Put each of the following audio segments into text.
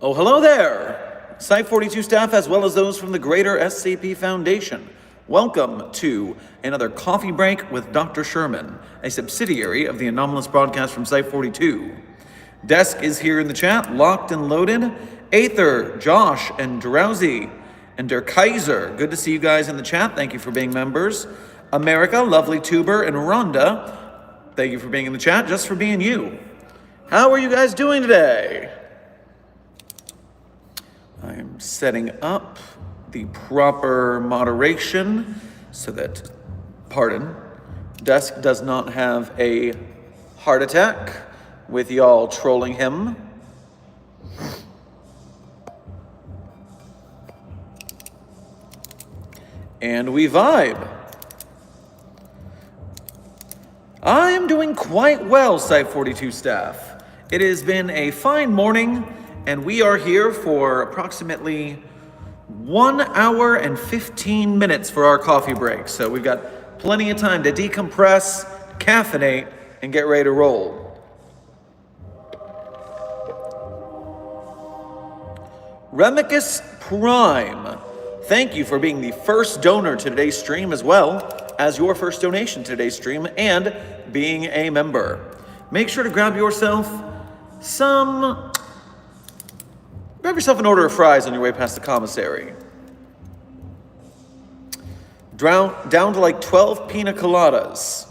Oh, hello there, Site 42 staff, as well as those from the greater SCP Foundation. Welcome to another coffee break with Dr. Sherman, a subsidiary of the Anomalous broadcast from Site 42. Desk is here in the chat, locked and loaded. Aether, Josh, and Drowsy, and Der Kaiser. Good to see you guys in the chat. Thank you for being members. America, Lovely Tuber, and Rhonda, thank you for being in the chat, just for being you. How are you guys doing today? I'm setting up the proper moderation so that, Desk does not have a heart attack with y'all trolling him. And we vibe. I am doing quite well, Site 42 staff. It has been a fine morning, and we are here for approximately 1 hour and 15 minutes for our coffee break. So we've got plenty of time to decompress, caffeinate, and get ready to roll. Remicus Prime, thank you for being the first donor to today's stream, as well as your first donation to today's stream and being a member. Make sure to grab yourself an order of fries on your way past the commissary. Down to like 12 pina coladas.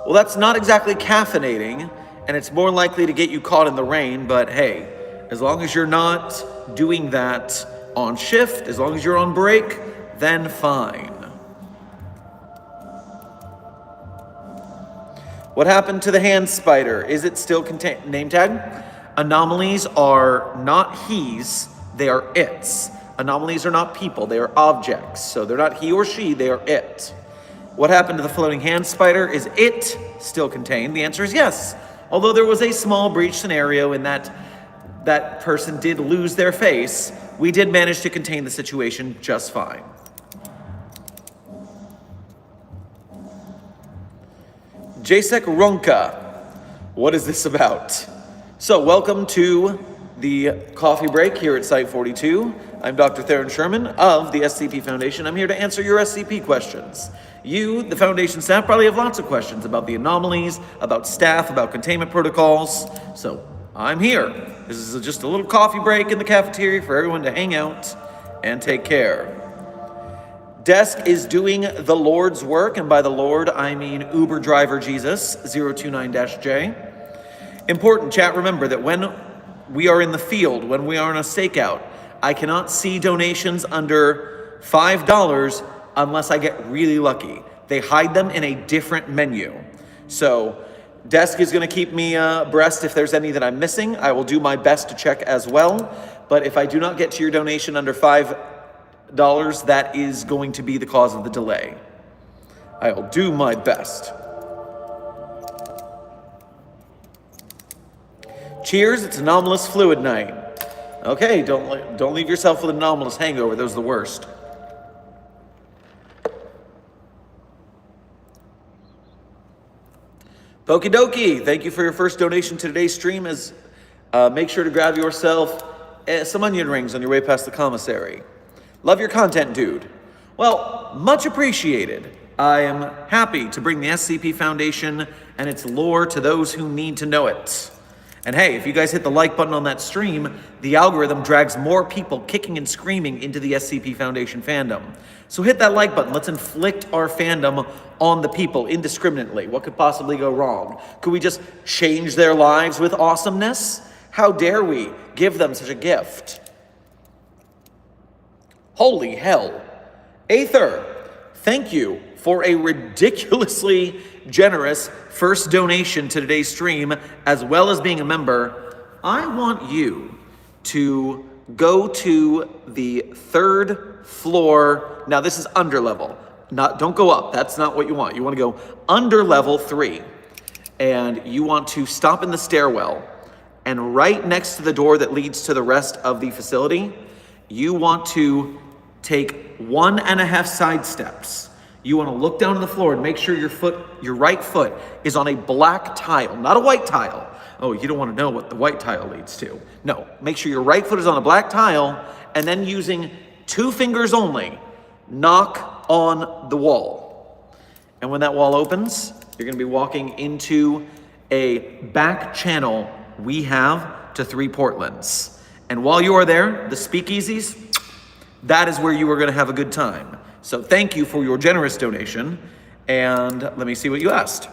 Well, that's not exactly caffeinating, and it's more likely to get you caught in the rain, but hey, as long as you're not doing that on shift, as long as you're on break, then fine. What happened to the hand spider? Is it still name tag? Anomalies are not he's, they are its. Anomalies are not people, they are objects. So they're not he or she, they are it. What happened to the floating hand spider? Is it still contained? The answer is yes. Although there was a small breach scenario in that person did lose their face, we did manage to contain the situation just fine. Jacek Ronka, what is this about? So welcome to the coffee break here at Site 42. I'm Dr. Theron Sherman of the SCP Foundation. I'm here to answer your SCP questions. You, the Foundation staff, probably have lots of questions about the anomalies, about staff, about containment protocols. So I'm here. This is just a little coffee break in the cafeteria for everyone to hang out and take care. Desk is doing the Lord's work, and by the Lord, I mean Uber driver Jesus, 029-J. Important, chat, remember that when we are in the field, when we are on a stakeout, I cannot see donations under $5 unless I get really lucky. They hide them in a different menu. So Desk is going to keep me abreast if there's any that I'm missing. I will do my best to check as well. But if I do not get to your donation under $5, that is going to be the cause of the delay. I will do my best. Cheers, it's anomalous fluid night. Okay, don't leave yourself with an anomalous hangover. Those are the worst. Okie dokie, thank you for your first donation to today's stream. Make sure to grab yourself some onion rings on your way past the commissary. Love your content, dude. Well, much appreciated. I am happy to bring the SCP Foundation and its lore to those who need to know it. And hey, if you guys hit the like button on that stream, the algorithm drags more people kicking and screaming into the SCP Foundation fandom. So hit that like button. Let's inflict our fandom on the people indiscriminately. What could possibly go wrong? Could we just change their lives with awesomeness? How dare we give them such a gift? Holy hell. Aether, thank you for a ridiculously generous first donation to today's stream, as well as being a member. I want you to go to the 3rd floor. Now this is under level. Don't go up. That's not what you want. You want to go under level 3. And you want to stop in the stairwell. And right next to the door that leads to the rest of the facility, you want to take 1.5 side steps. You want to look down on the floor and make sure your right foot is on a black tile, not a white tile. Oh, you don't want to know what the white tile leads to. No, make sure your right foot is on a black tile, and then using 2 fingers only, knock on the wall. And when that wall opens, you're going to be walking into a back channel we have to 3 Portlands. And while you are there, the speakeasies, that is where you are going to have a good time. So thank you for your generous donation. And let me see what you asked.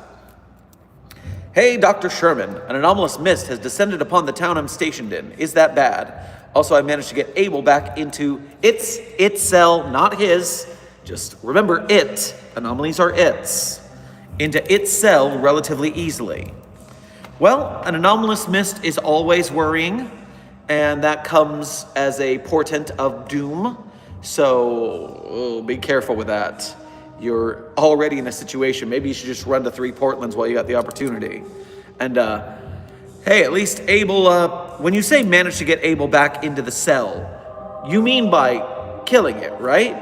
Hey, Dr. Sherman, an anomalous mist has descended upon the town I'm stationed in. Is that bad? Also, I managed to get Abel back into its cell, not his. Just remember it. Anomalies are its. Into its cell relatively easily. Well, an anomalous mist is always worrying, and that comes as a portent of doom. So be careful with that. You're already in a situation. Maybe you should just run to 3 Portlands while you got the opportunity. And hey, at least Abel, when you say manage to get Abel back into the cell, you mean by killing it, right?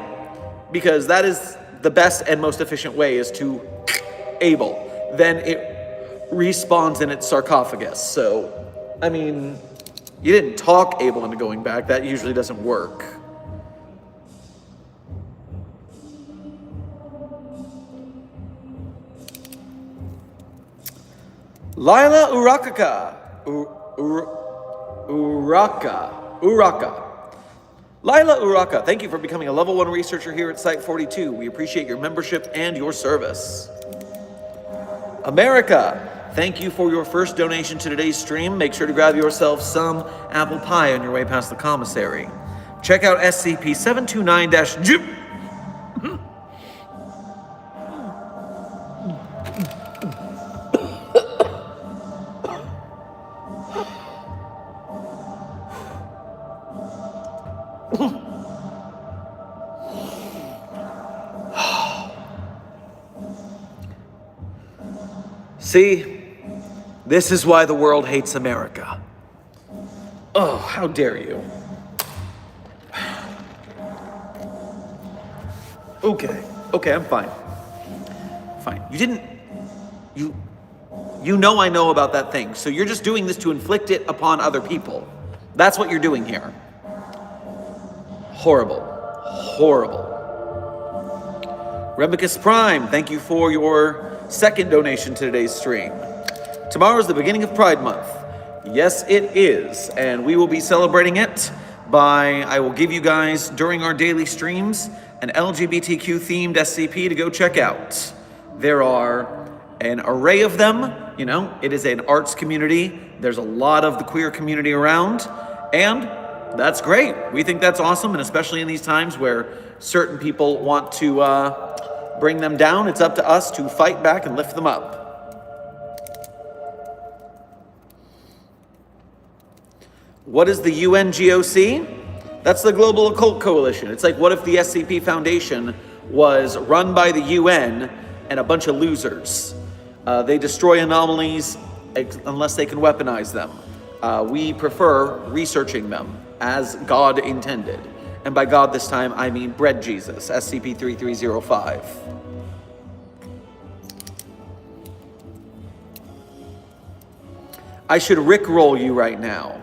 Because that is the best and most efficient way, is to Abel. Then it respawns in its sarcophagus. So, I mean, you didn't talk Abel into going back. That usually doesn't work. Lila Uraka. Lila Uraka, thank you for becoming a level 1 researcher here at Site 42. We appreciate your membership and your service. America, thank you for your first donation to today's stream. Make sure to grab yourself some apple pie on your way past the commissary. Check out SCP-729-J. See, this is why the world hates America. Oh, how dare you. Okay, I'm fine. Fine. You know I know about that thing, so you're just doing this to inflict it upon other people. That's what you're doing here. Horrible. Rebecus Prime, thank you for your 2nd donation to today's stream. Tomorrow is the beginning of Pride Month. Yes, it is, and we will be celebrating it I will give you guys, during our daily streams, an LGBTQ themed SCP to go check out. There are an array of them. You know, it is an arts community. There's a lot of the queer community around, and that's great. We think that's awesome, and especially in these times where certain people want to bring them down, it's up to us to fight back and lift them up. What is the UNGOC? That's the Global Occult Coalition. It's like, what if the SCP Foundation was run by the UN and a bunch of losers? They destroy anomalies unless they can weaponize them. We prefer researching them as God intended. And by God this time, I mean Bread Jesus, SCP-3305. I should rickroll you right now.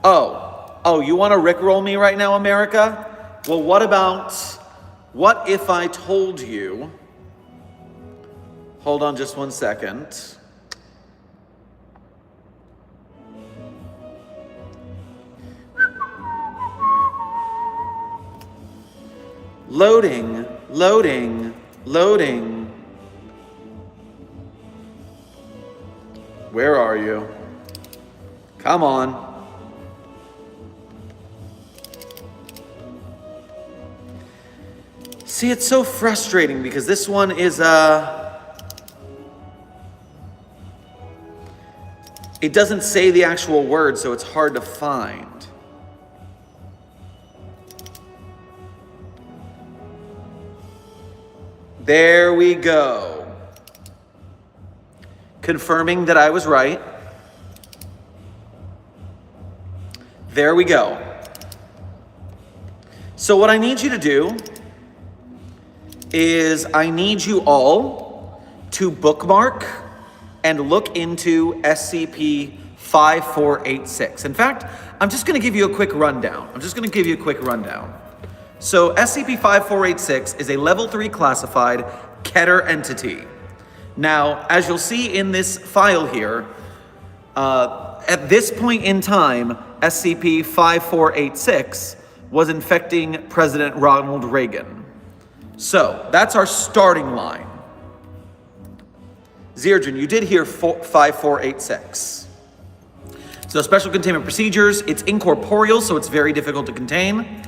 Oh, you want to rickroll me right now, America? Well, what if I told you, hold on just one second. Loading. Where are you? Come on. See, it's so frustrating because this one is, it doesn't say the actual word, so it's hard to find. There we go. Confirming that I was right. There we go. So what I need you to do is I need you all to bookmark and look into SCP-5486. In fact, I'm just going to give you a quick rundown. So SCP-5486 is a level 3 classified Keter entity. Now, as you'll see in this file here, at this point in time, SCP-5486 was infecting President Ronald Reagan. So that's our starting line. Zirjin, you did hear 5486. So special containment procedures, it's incorporeal, so it's very difficult to contain.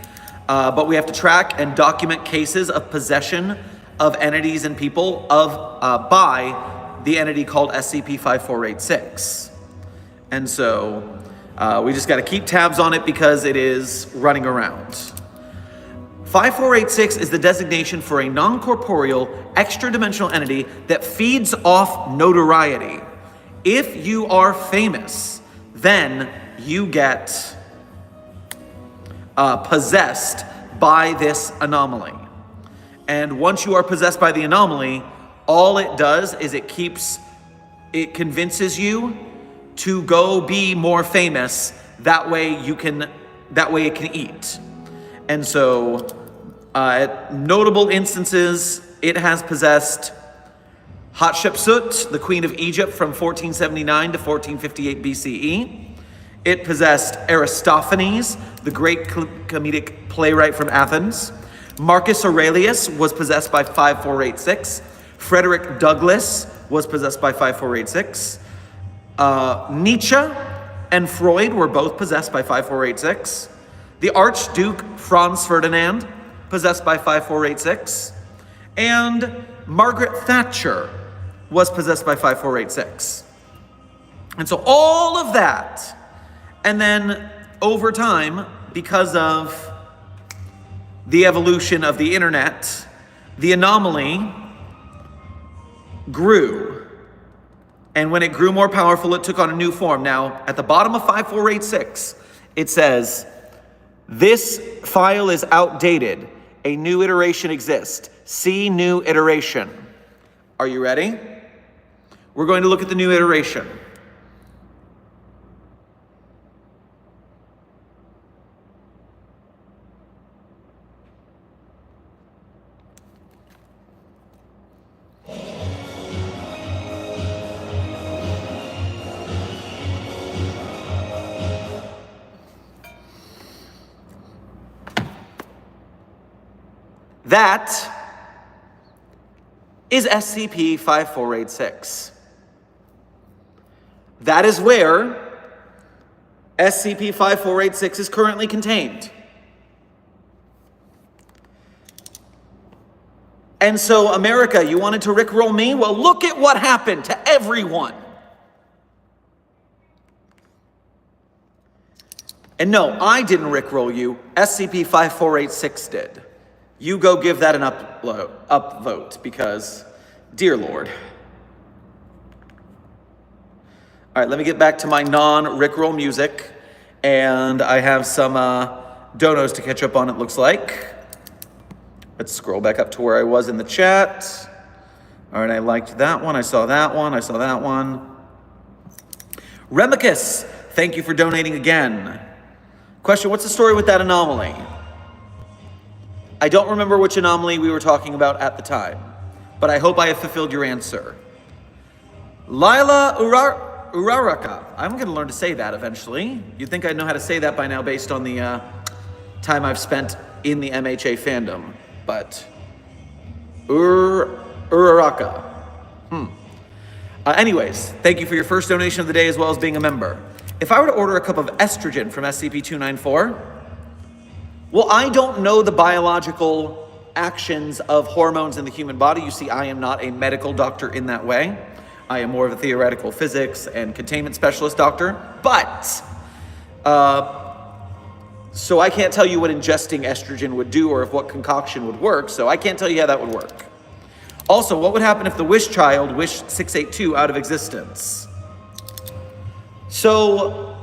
But we have to track and document cases of possession of entities and people by the entity called SCP-5486. And so we just got to keep tabs on it because it is running around. 5486 is the designation for a non-corporeal, extra-dimensional entity that feeds off notoriety. If you are famous, then you get possessed by this anomaly. And once you are possessed by the anomaly, all it does is it convinces you to go be more famous. That way it can eat. And so, at notable instances, it has possessed Hatshepsut, the Queen of Egypt from 1479 to 1458 BCE. It possessed Aristophanes, the great comedic playwright from Athens. Marcus Aurelius was possessed by 5486. Frederick Douglass was possessed by 5486. Nietzsche and Freud were both possessed by 5486. The Archduke Franz Ferdinand, possessed by 5486. And Margaret Thatcher was possessed by 5486. And so all of that, and then over time, because of the evolution of the internet, the anomaly grew. And when it grew more powerful, it took on a new form. Now, at the bottom of 5486, it says, "This file is outdated. A new iteration exists. See new iteration." Are you ready? We're going to look at the new iteration. That is SCP-5486. That is where SCP-5486 is currently contained. And so, America, you wanted to rickroll me? Well, look at what happened to everyone. And no, I didn't rickroll you. SCP-5486 did. You go give that an upvote because, dear Lord. All right, let me get back to my non-rickroll music. And I have some donos to catch up on, it looks like. Let's scroll back up to where I was in the chat. All right, I liked that one. I saw that one. I saw that one. Remicus, thank you for donating again. Question, what's the story with that anomaly? I don't remember which anomaly we were talking about at the time, but I hope I have fulfilled your answer. Lila Uraraka. I'm going to learn to say that eventually. You'd think I'd know how to say that by now based on the time I've spent in the MHA fandom, but Uraraka. Anyways, thank you for your first donation of the day as well as being a member. If I were to order a cup of estrogen from SCP-294, well, I don't know the biological actions of hormones in the human body. You see, I am not a medical doctor in that way. I am more of a theoretical physics and containment specialist doctor, but so I can't tell you what ingesting estrogen would do or if what concoction would work, so I can't tell you how that would work. Also, what would happen if the wish child wished 682 out of existence? So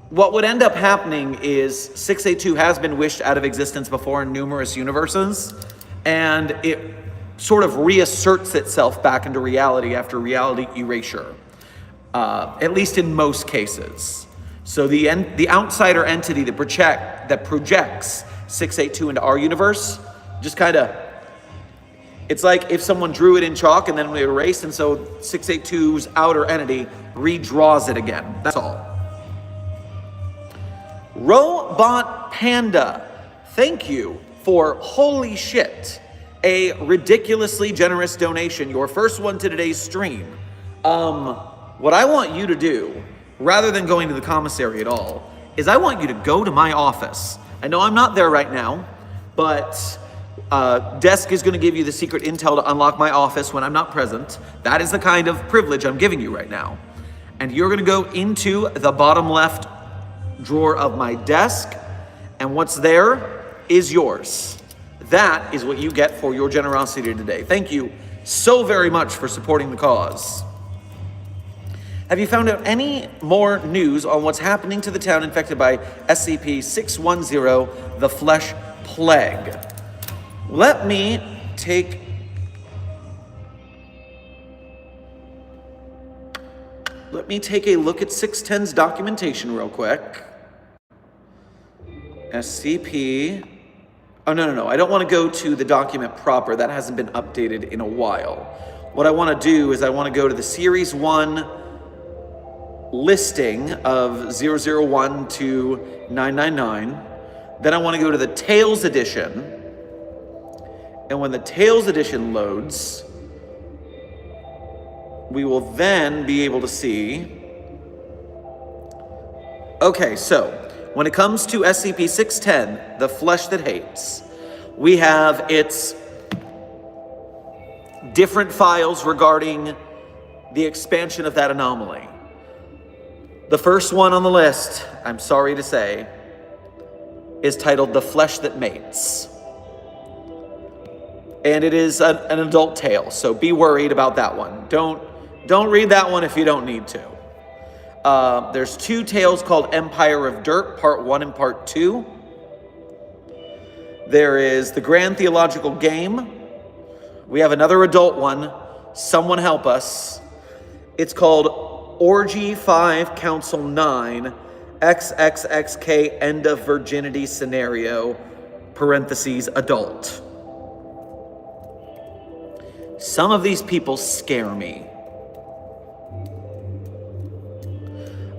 what would end up happening is 682 has been wished out of existence before in numerous universes, and it sort of reasserts itself back into reality after reality erasure, at least in most cases. So the outsider entity that projects 682 into our universe just kind of, it's like if someone drew it in chalk and then we erased, and so 682's outer entity redraws it again. That's all. Robot Panda, thank you for holy shit, a ridiculously generous donation, your first one to today's stream. What I want you to do, rather than going to the commissary at all, is I want you to go to my office. I know I'm not there right now, but Desk is going to give you the secret intel to unlock my office when I'm not present. That is the kind of privilege I'm giving you right now. And you're going to go into the bottom left drawer of my desk, and what's there is yours. That is what you get for your generosity today. Thank you so very much for supporting the cause. Have you found out any more news on what's happening to the town infected by SCP-610, the Flesh Plague? Let me take a look at 610's documentation real quick. SCP. Oh, no. I don't want to go to the document proper. That hasn't been updated in a while. What I want to do is I want to go to the Series 1 listing of 001 to 999. Then I want to go to the Tales Edition. And when the Tales Edition loads, we will then be able to see. Okay, so when it comes to SCP-610, the Flesh That Hates, we have its different files regarding the expansion of that anomaly. The first one on the list, I'm sorry to say, is titled The Flesh That Mates. And it is an adult tale, so be worried about that one. Don't read that one if you don't need to. There's two tales called Empire of Dirt, Part 1 and Part 2. There is The Grand Theological Game. We have another adult one. Someone help us. It's called Orgy 5, Council 9, XXXK End of Virginity Scenario, parentheses, adult. Some of these people scare me.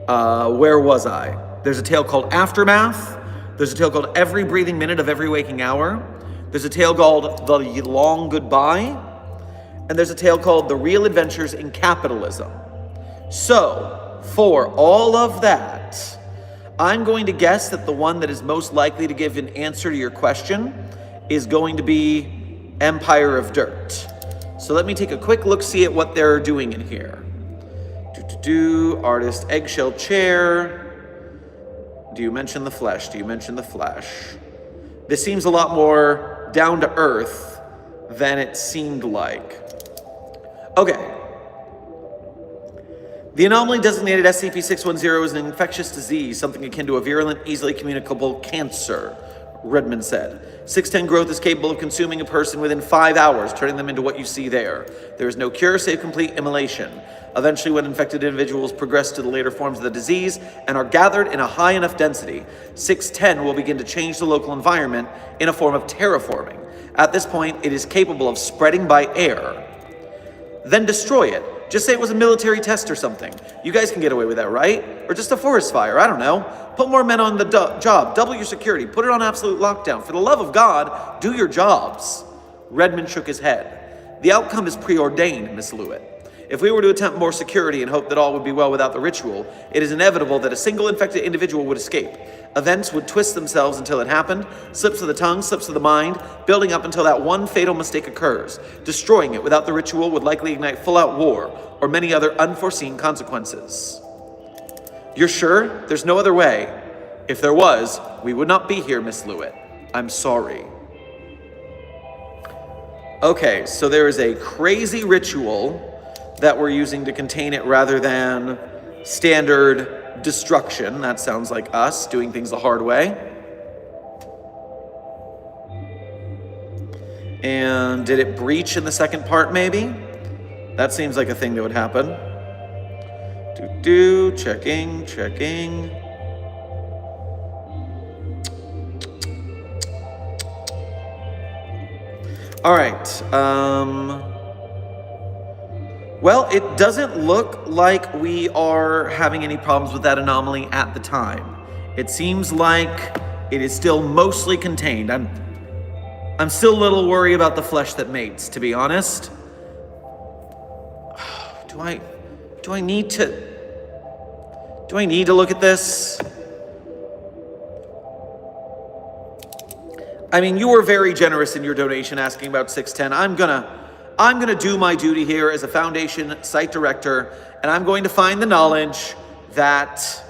Where was I? There's a tale called Aftermath. There's a tale called Every Breathing Minute of Every Waking Hour. There's a tale called The Long Goodbye. And there's a tale called The Real Adventures in Capitalism. So, for all of that, I'm going to guess that the one that is most likely to give an answer to your question is going to be Empire of Dirt. So let me take a quick look-see at what they're doing in here. Artist eggshell chair. Do you mention the flesh? Do you mention the flesh? This seems a lot more down to earth than it seemed like. Okay. The anomaly designated SCP-610 is an infectious disease, something akin to a virulent, easily communicable cancer, Redmond said. 610 growth is capable of consuming a person within 5 hours, turning them into what you see there. There is no cure save complete immolation. Eventually, when infected individuals progress to the later forms of the disease and are gathered in a high enough density, 610 will begin to change the local environment in a form of terraforming. At this point, it is capable of spreading by air. Then destroy it. Just say it was a military test or something. You guys can get away with that, right? Or just a forest fire, I don't know. Put more men on the job, double your security, put it on absolute lockdown. For the love of God, do your jobs. Redmond shook his head. The outcome is preordained, Miss Lewitt. If we were to attempt more security and hope that all would be well without the ritual, it is inevitable that a single infected individual would escape. Events would twist themselves until it happened, slips of the tongue, slips of the mind, building up until that one fatal mistake occurs. Destroying it without the ritual would likely ignite full-out war, or many other unforeseen consequences. You're sure? There's no other way. If there was, we would not be here, Miss Lewitt. I'm sorry. Okay, so there is a crazy ritual that we're using to contain it rather than standard destruction. That sounds like us doing things the hard way. And did it breach in the second part, maybe? That seems like a thing that would happen. Checking. All right. Well, it doesn't look like we are having any problems with that anomaly at the time. It seems like it is still mostly contained. I'm still a little worried about the flesh that mates, to be honest. Do I need to look at this? I mean, you were very generous in your donation asking about 610. I'm gonna do my duty here as a foundation site director, and I'm going to find the knowledge that...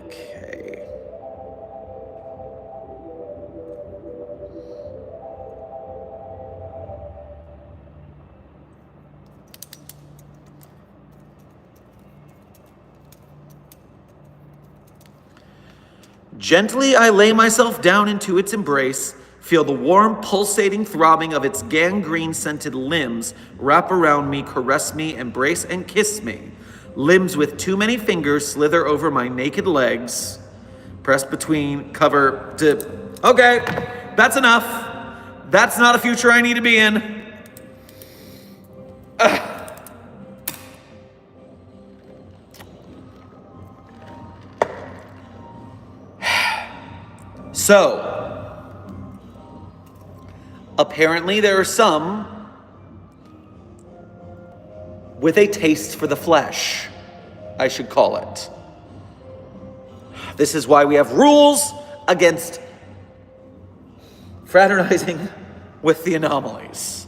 Okay. Gently I lay myself down into its embrace, feel the warm, pulsating throbbing of its gangrene-scented limbs wrap around me, caress me, embrace and kiss me. Limbs with too many fingers slither over my naked legs, press between, cover, dip. Okay, that's enough. That's not a future I need to be in. So, apparently there are some with a taste for the flesh, I should call it. This is why we have rules against fraternizing with the anomalies.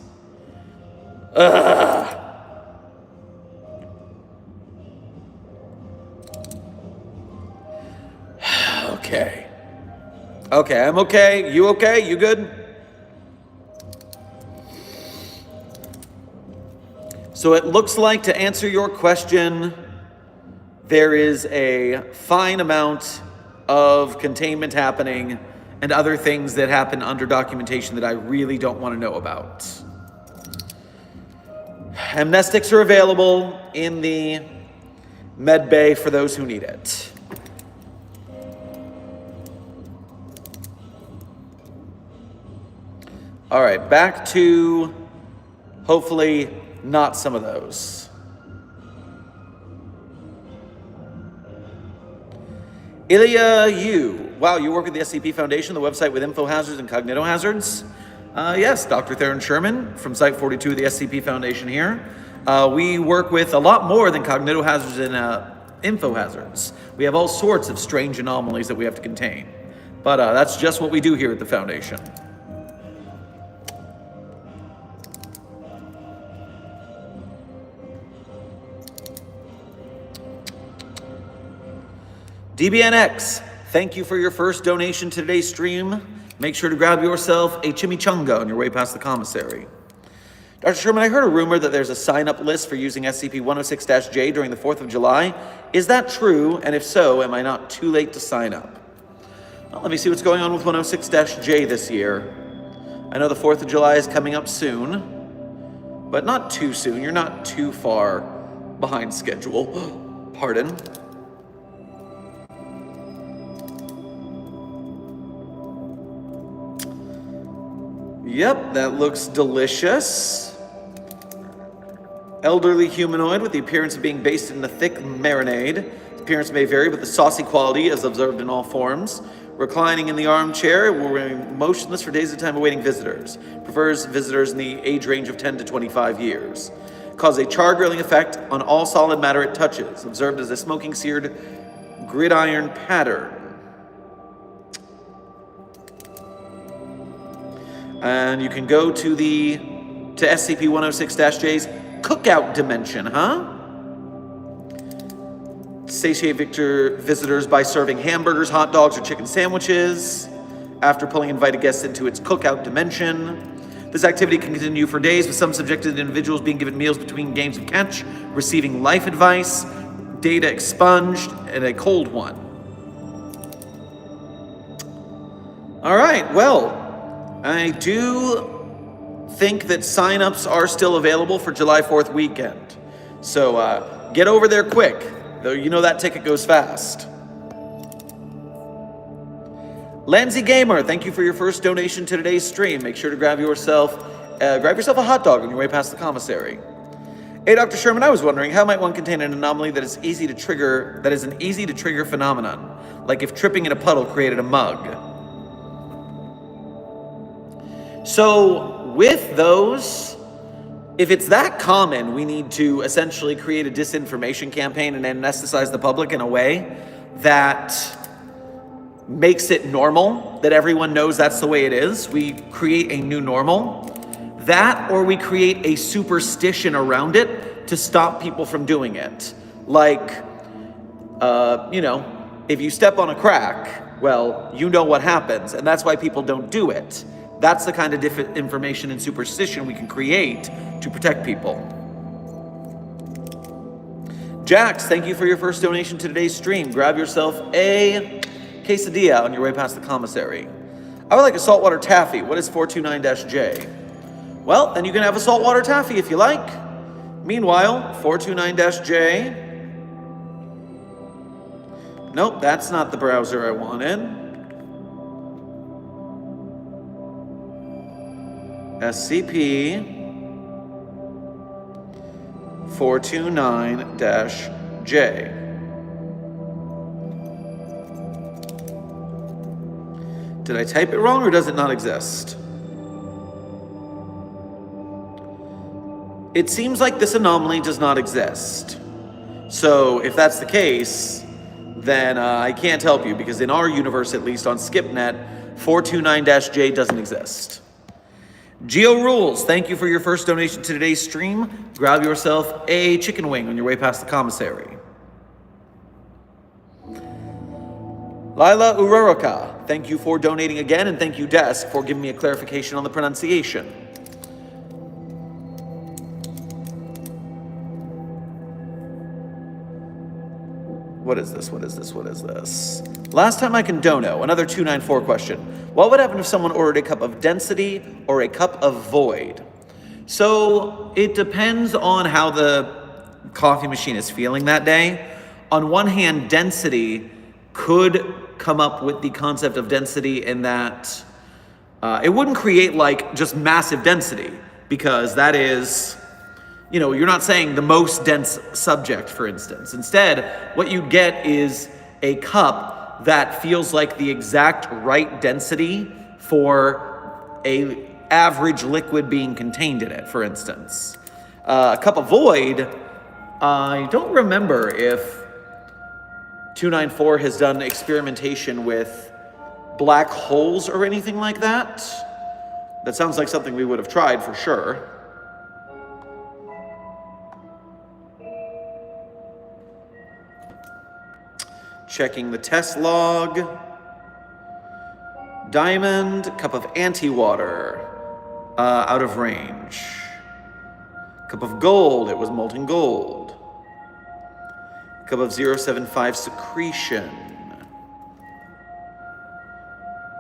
Okay, I'm okay. You okay? You good? So it looks like, to answer your question, there is a fine amount of containment happening and other things that happen under documentation that I really don't want to know about. Amnestics are available in the med bay for those who need it. All right, back to hopefully not some of those. Ilya Yu. Wow, you work with the SCP Foundation, the website with info hazards and cognito hazards? Yes, Dr. Theron Sherman from Site 42 of the SCP Foundation here. We work with a lot more than cognito hazards and info hazards. We have all sorts of strange anomalies that we have to contain. But that's just what we do here at the Foundation. DBNX, thank you for your first donation to today's stream. Make sure to grab yourself a chimichanga on your way past the commissary. Dr. Sherman, I heard a rumor that there's a sign-up list for using SCP-106-J during the 4th of July. Is that true? And if so, am I not too late to sign up? Well, let me see what's going on with 106-J this year. I know the 4th of July is coming up soon, but not too soon. You're not too far behind schedule. Pardon. Yep, that looks delicious. Elderly humanoid with the appearance of being basted in a thick marinade. His appearance may vary, but the saucy quality is observed in all forms. Reclining in the armchair, will remain motionless for days at a time awaiting visitors. Prefers visitors in the age range of 10 to 25 years. Causes a char grilling effect on all solid matter it touches. Observed as a smoking seared gridiron pattern. And you can go to SCP-106-J's cookout dimension, huh? Satiate visitors by serving hamburgers, hot dogs, or chicken sandwiches after pulling invited guests into its cookout dimension. This activity can continue for days, with some subjected individuals being given meals between games of catch, receiving life advice, data expunged, and a cold one. All right, well, I do think that signups are still available for July 4th weekend. So get over there quick, though you know that ticket goes fast. Lanzy Gamer, thank you for your first donation to today's stream. Make sure to grab yourself a hot dog on your way past the commissary. Hey, Dr. Sherman, I was wondering, how might one contain an anomaly that is an easy to trigger phenomenon, like if tripping in a puddle created a mug? So with those, if it's that common, we need to essentially create a disinformation campaign and anesthetize the public in a way that makes it normal, that everyone knows that's the way it is. We create a new normal. That, or we create a superstition around it to stop people from doing it. Like, if you step on a crack, well, you know what happens, and that's why people don't do it. That's the kind of information and superstition we can create to protect people. Jax, thank you for your first donation to today's stream. Grab yourself a quesadilla on your way past the commissary. I would like a saltwater taffy. What is 429-J? Well, then you can have a saltwater taffy if you like. Meanwhile, 429-J. Nope, that's not the browser I wanted. SCP 429-J. Did I type it wrong, or does it not exist? It seems like this anomaly does not exist. So if that's the case, then I can't help you, because in our universe, at least on SkipNet, 429-J doesn't exist. Geo Rules, thank you for your first donation to today's stream. Grab yourself a chicken wing on your way past the commissary. Lila Uraraka, thank you for donating again, and thank you, Desk, for giving me a clarification on the pronunciation. What is this? Last time I can dono, another 294 question. What would happen if someone ordered a cup of density or a cup of void? So it depends on how the coffee machine is feeling that day. On one hand, density could come up with the concept of density in that it wouldn't create like just massive density, because that is, you're not saying the most dense subject, for instance. Instead, what you get is a cup that feels like the exact right density for a average liquid being contained in it, for instance. A cup of void, I don't remember if 294 has done experimentation with black holes or anything like that. That sounds like something we would have tried for sure. Checking the test log. Diamond, cup of anti-water, out of range. Cup of gold, it was molten gold. Cup of 075 secretion.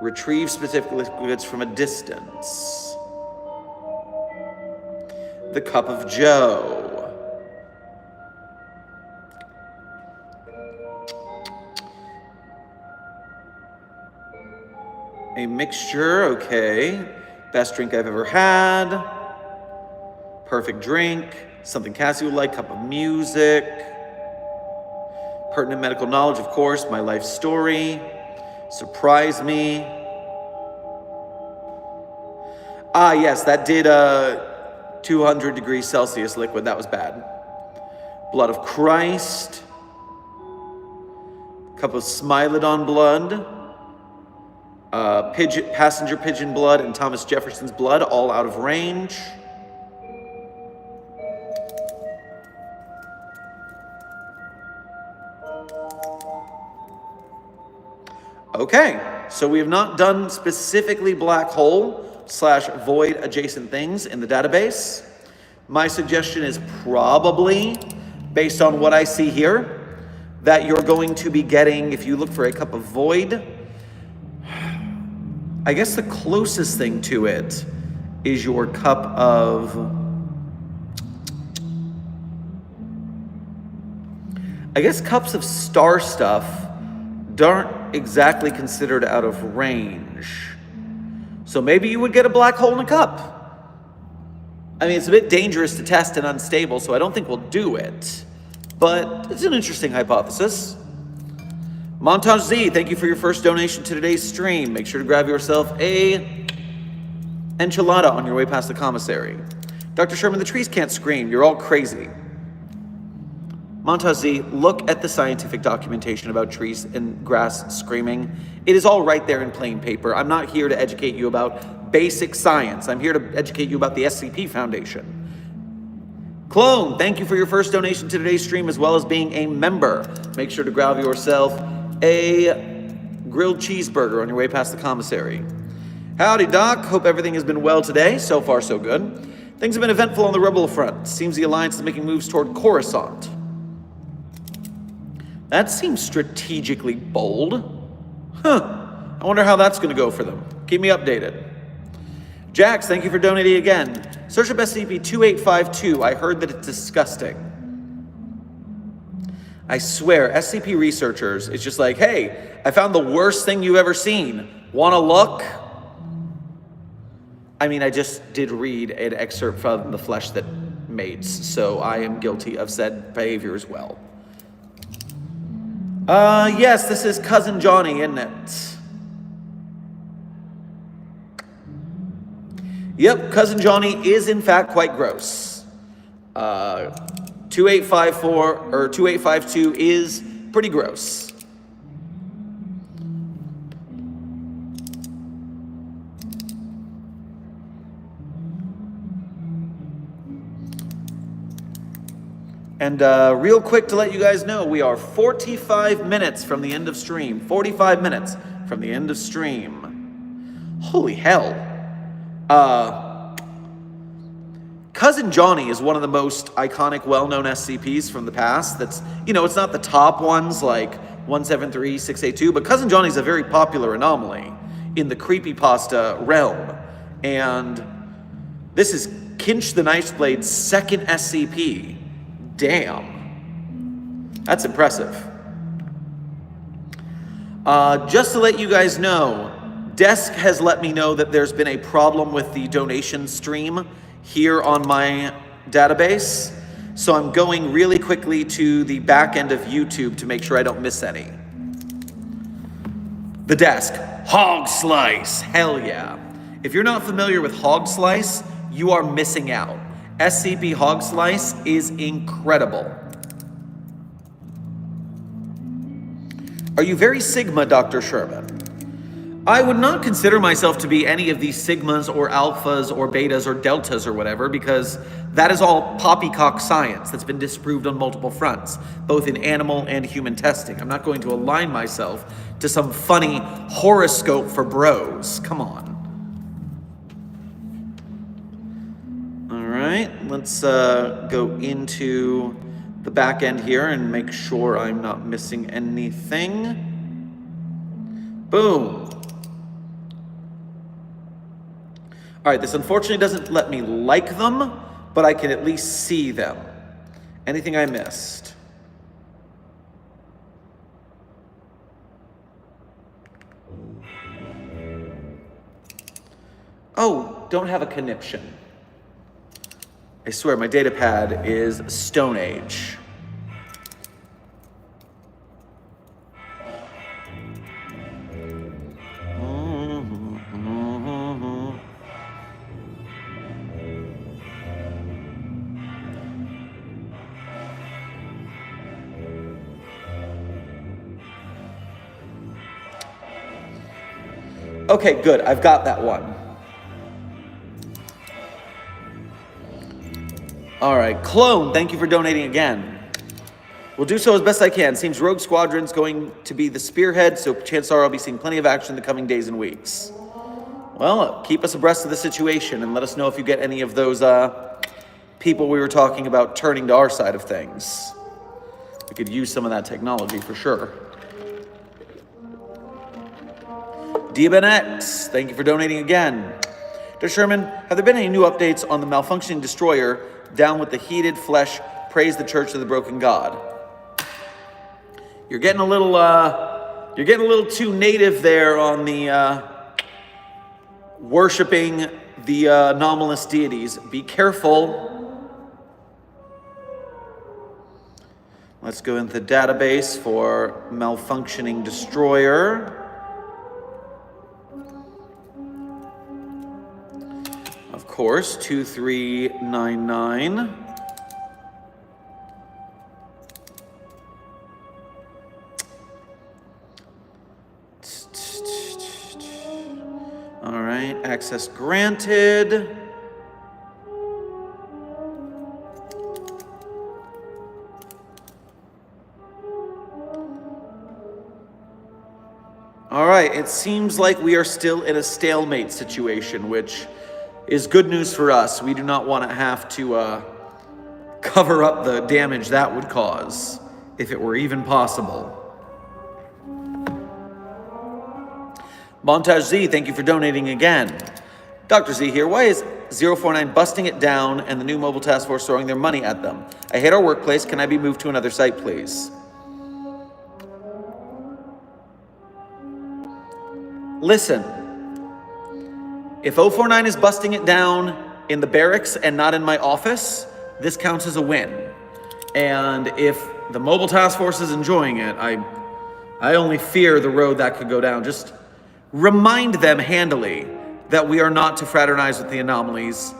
Retrieve specific liquids from a distance. The cup of Joe. A mixture, okay. Best drink I've ever had. Perfect drink. Something Cassie would like. Cup of music. Pertinent medical knowledge, of course. My life story. Surprise me. Ah, yes, that did 200 degrees Celsius liquid. That was bad. Blood of Christ. cup of Smilodon blood, passenger pigeon blood, and Thomas Jefferson's blood, all out of range. Okay, so we have not done specifically black hole / void adjacent things in the database. My suggestion is probably, based on what I see here, that you're going to be getting, if you look for a cup of void, I guess the closest thing to it is your cup of, I guess cups of star stuff aren't exactly considered out of range. So maybe you would get a black hole in a cup. I mean, it's a bit dangerous to test and unstable, so I don't think we'll do it. But it's an interesting hypothesis. Montage Z, thank you for your first donation to today's stream. Make sure to grab yourself a enchilada on your way past the commissary. Dr. Sherman, the trees can't scream. You're all crazy. Montage Z, look at the scientific documentation about trees and grass screaming. It is all right there in plain paper. I'm not here to educate you about basic science. I'm here to educate you about the SCP Foundation. Clone, thank you for your first donation to today's stream, as well as being a member. Make sure to grab yourself a grilled cheeseburger on your way past the commissary. Howdy, Doc. Hope everything has been well today. So far, so good. Things have been eventful on the Rebel front. Seems the Alliance is making moves toward Coruscant. That seems strategically bold. I wonder how that's going to go for them. Keep me updated. Jax, thank you for donating again. Search up SCP-2852. I heard that it's disgusting. I swear, SCP researchers, it's just like, hey, I found the worst thing you've ever seen. Want to look? I mean, I just did read an excerpt from The Flesh That Mates, so I am guilty of said behavior as well. Yes, this is Cousin Johnny, isn't it? Yep, Cousin Johnny is in fact quite gross. 2854 or 2852 is pretty gross. And real quick to let you guys know, we are 45 minutes from the end of stream. 45 minutes from the end of stream. Holy hell. Cousin Johnny is one of the most iconic, well-known SCPs from the past. That's, you know, it's not the top ones like 173, 682, but Cousin Johnny's a very popular anomaly in the creepypasta realm. And this is Kinch the Knifeblade's second SCP. Damn. That's impressive. Just to let you guys know, Desk has let me know that there's been a problem with the donation stream here on my database. So I'm going really quickly to the back end of YouTube to make sure I don't miss any. The Desk, Hog Slice, hell yeah. If you're not familiar with Hog Slice, you are missing out. SCP Hog Slice is incredible. Are you very Sigma, Dr. Sherman? I would not consider myself to be any of these Sigmas or Alphas or Betas or Deltas or whatever, because that is all poppycock science that's been disproved on multiple fronts, both in animal and human testing. I'm not going to align myself to some funny horoscope for bros. Come on. All right, let's go into the back end here and make sure I'm not missing anything. Boom. All right, this unfortunately doesn't let me like them, but I can at least see them. Anything I missed? Oh, don't have a conniption. I swear, my data pad is Stone Age. Okay, good. I've got that one. All right. Clone, thank you for donating again. Will do so as best I can. Seems Rogue Squadron's going to be the spearhead, so chances are I'll be seeing plenty of action in the coming days and weeks. Well, keep us abreast of the situation and let us know if you get any of those people we were talking about turning to our side of things. We could use some of that technology for sure. DBNX, thank you for donating again. Dr. Sherman, have there been any new updates on the malfunctioning destroyer down with the heated flesh? Praise the Church of the Broken God. You're getting a little too native there on the worshiping the anomalous deities. Be careful. Let's go into the database for malfunctioning destroyer. Of course, 2399. All right, access granted. All right, it seems like we are still in a stalemate situation, which is good news for us. We do not want to have to cover up the damage that would cause, if it were even possible. Montage Z, thank you for donating again. Dr. Z here. Why is 049 busting it down and the new mobile task force throwing their money at them? I hate our workplace. Can I be moved to another site, please? Listen, if 049 is busting it down in the barracks and not in my office, this counts as a win. And if the mobile task force is enjoying it, I only fear the road that could go down. Just remind them handily that we are not to fraternize with the Anomalies.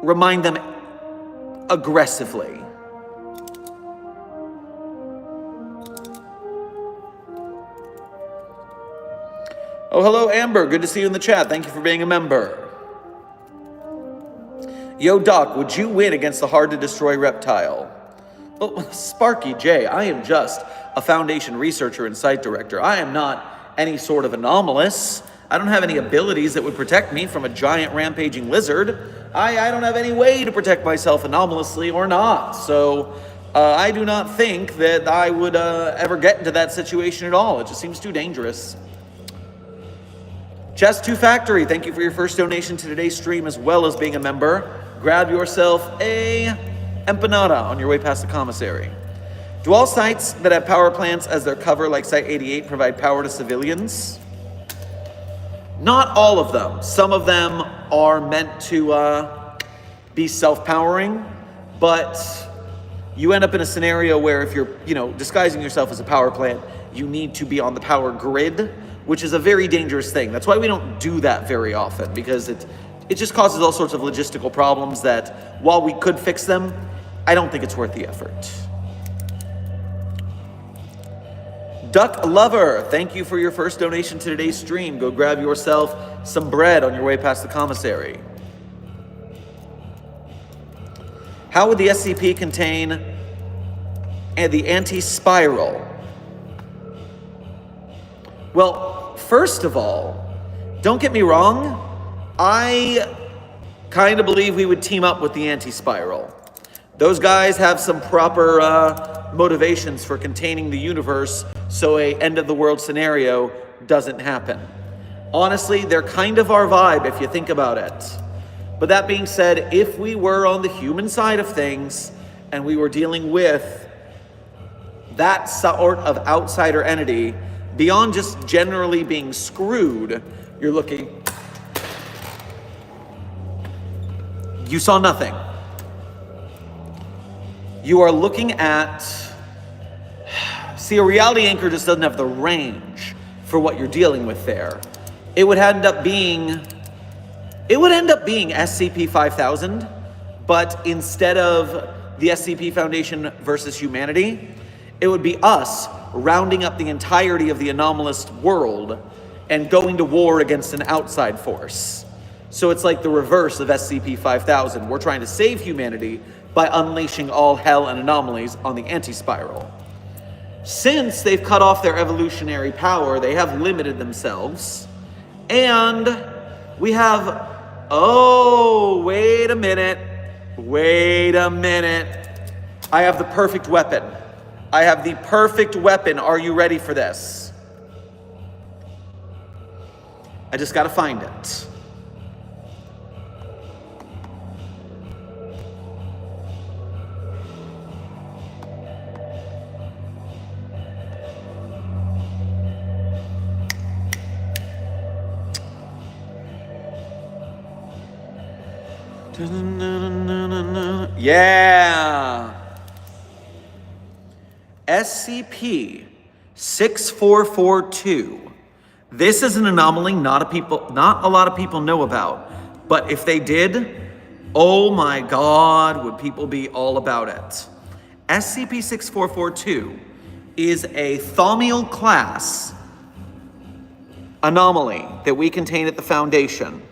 Remind them aggressively. Oh, hello, Amber. Good to see you in the chat. Thank you for being a member. Yo, Doc, would you win against the hard-to-destroy reptile? Well, Sparky J, I am just a Foundation researcher and site director. I am not any sort of anomalous. I don't have any abilities that would protect me from a giant rampaging lizard. I don't have any way to protect myself anomalously or not. So I do not think that I would ever get into that situation at all. It just seems too dangerous. Chess2 Factory, thank you for your first donation to today's stream as well as being a member. Grab yourself a empanada on your way past the commissary. Do all sites that have power plants as their cover, like Site 88, provide power to civilians? Not all of them. Some of them are meant to be self-powering, but you end up in a scenario where if you're, disguising yourself as a power plant, you need to be on the power grid, which is a very dangerous thing. That's why we don't do that very often, because it just causes all sorts of logistical problems that, while we could fix them, I don't think it's worth the effort. Duck Lover, thank you for your first donation to today's stream. Go grab yourself some bread on your way past the commissary. How would the SCP contain the anti-spiral? Well, first of all, don't get me wrong, I kind of believe we would team up with the anti-spiral. Those guys have some proper motivations for containing the universe so a end-of-the-world scenario doesn't happen. Honestly, they're kind of our vibe if you think about it. But that being said, if we were on the human side of things and we were dealing with that sort of outsider entity, beyond just generally being screwed, you're looking... You saw nothing. You are looking at... See, a reality anchor just doesn't have the range for what you're dealing with there. It would end up being SCP-5000, but instead of the SCP Foundation versus humanity, it would be us rounding up the entirety of the anomalous world and going to war against an outside force. So it's like the reverse of SCP-5000. We're trying to save humanity by unleashing all hell and anomalies on the anti-spiral. Since they've cut off their evolutionary power, they have limited themselves. And we have, oh, wait a minute. I have the perfect weapon. Are you ready for this? I just gotta find it. Yeah. SCP-6442. This is an anomaly not a lot of people know about. But if they did, oh my God, would people be all about it. SCP-6442 is a Thaumiel class anomaly that we contain at the Foundation.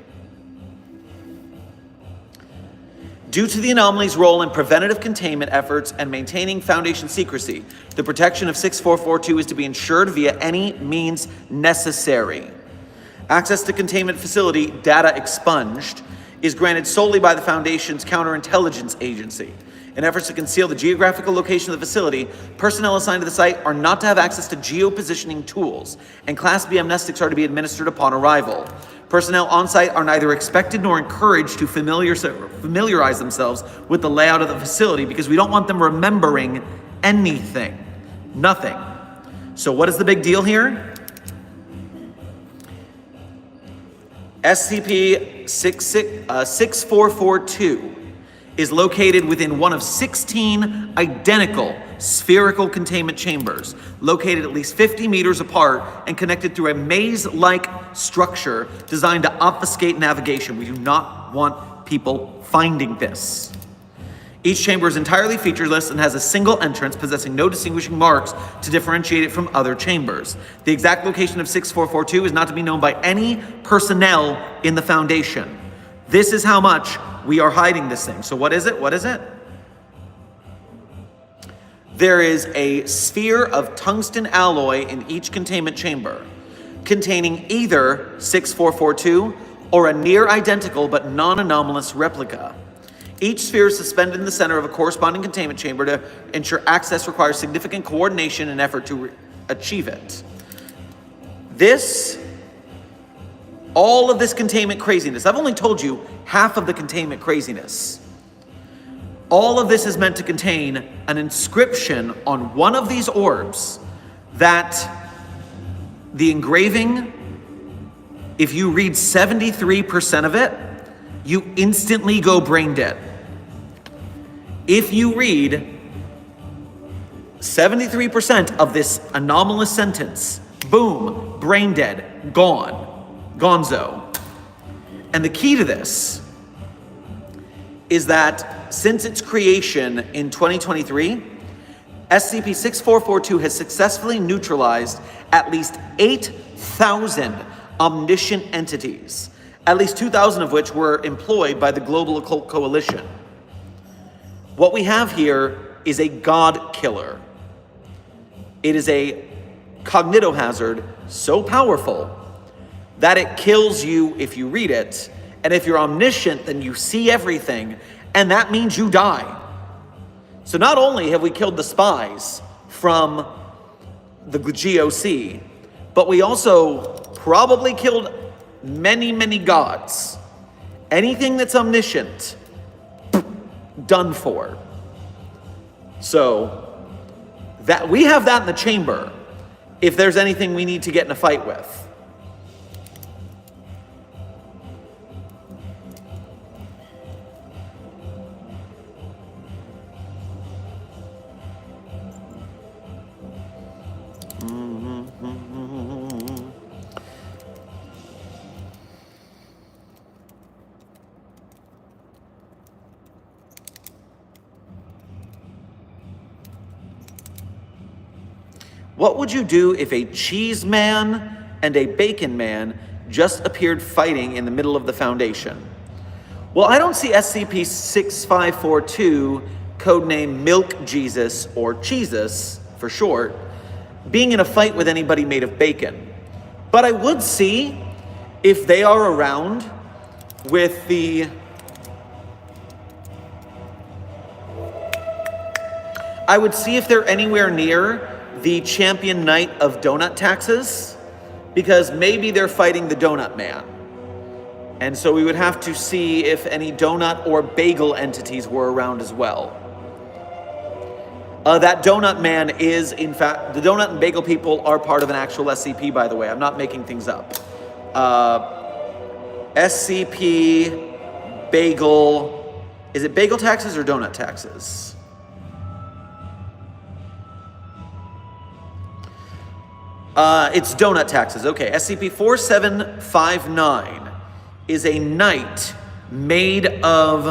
Due to the anomaly's role in preventative containment efforts and maintaining Foundation secrecy, the protection of 6442 is to be ensured via any means necessary. Access to containment facility, data expunged, is granted solely by the Foundation's counterintelligence agency. In efforts to conceal the geographical location of the facility, personnel assigned to the site are not to have access to geopositioning tools, and Class B amnestics are to be administered upon arrival. Personnel on site are neither expected nor encouraged to familiarize themselves with the layout of the facility because we don't want them remembering anything. Nothing. So what is the big deal here? SCP-6442 is located within one of 16 identical spherical containment chambers, located at least 50 meters apart and connected through a maze-like structure designed to obfuscate navigation. We do not want people finding this. Each chamber is entirely featureless and has a single entrance possessing no distinguishing marks to differentiate it from other chambers. The exact location of 6442 is not to be known by any personnel in the Foundation. This is how much we are hiding this thing. So what is it? There is a sphere of tungsten alloy in each containment chamber, containing either 6442 or a near identical but non-anomalous replica. Each sphere is suspended in the center of a corresponding containment chamber. To ensure access requires significant coordination and effort to achieve it. All of this containment craziness, I've only told you half of the containment craziness. All of this is meant to contain an inscription on one of these orbs that the engraving, if you read 73% of it, you instantly go brain dead. If you read 73% of this anomalous sentence, boom, brain dead, gone, gonzo. And the key to this is that since its creation in 2023, SCP-6442 has successfully neutralized at least 8,000 omniscient entities, at least 2,000 of which were employed by the Global Occult Coalition. What we have here is a god killer. It is a cognitohazard so powerful that it kills you if you read it, and if you're omniscient, then you see everything, and that means you die. So not only have we killed the spies from the GOC, but we also probably killed many, many gods. Anything that's omniscient, done for. So that we have that in the chamber if there's anything we need to get in a fight with. What would you do if a cheese man and a bacon man just appeared fighting in the middle of the Foundation. Well, I don't see SCP-6542, codename Milk Jesus, or Cheesus for short, being in a fight with anybody made of bacon. But I would see if they are around with the... I would see if they're anywhere near the champion knight of donut taxes, because maybe they're fighting the donut man. And so we would have to see if any donut or bagel entities were around as well. That donut man is, in fact, the donut and bagel people are part of an actual SCP, by the way. I'm not making things up. SCP bagel, is it bagel taxes or donut taxes? It's donut taxes. Okay, SCP-4759 is a knight made of,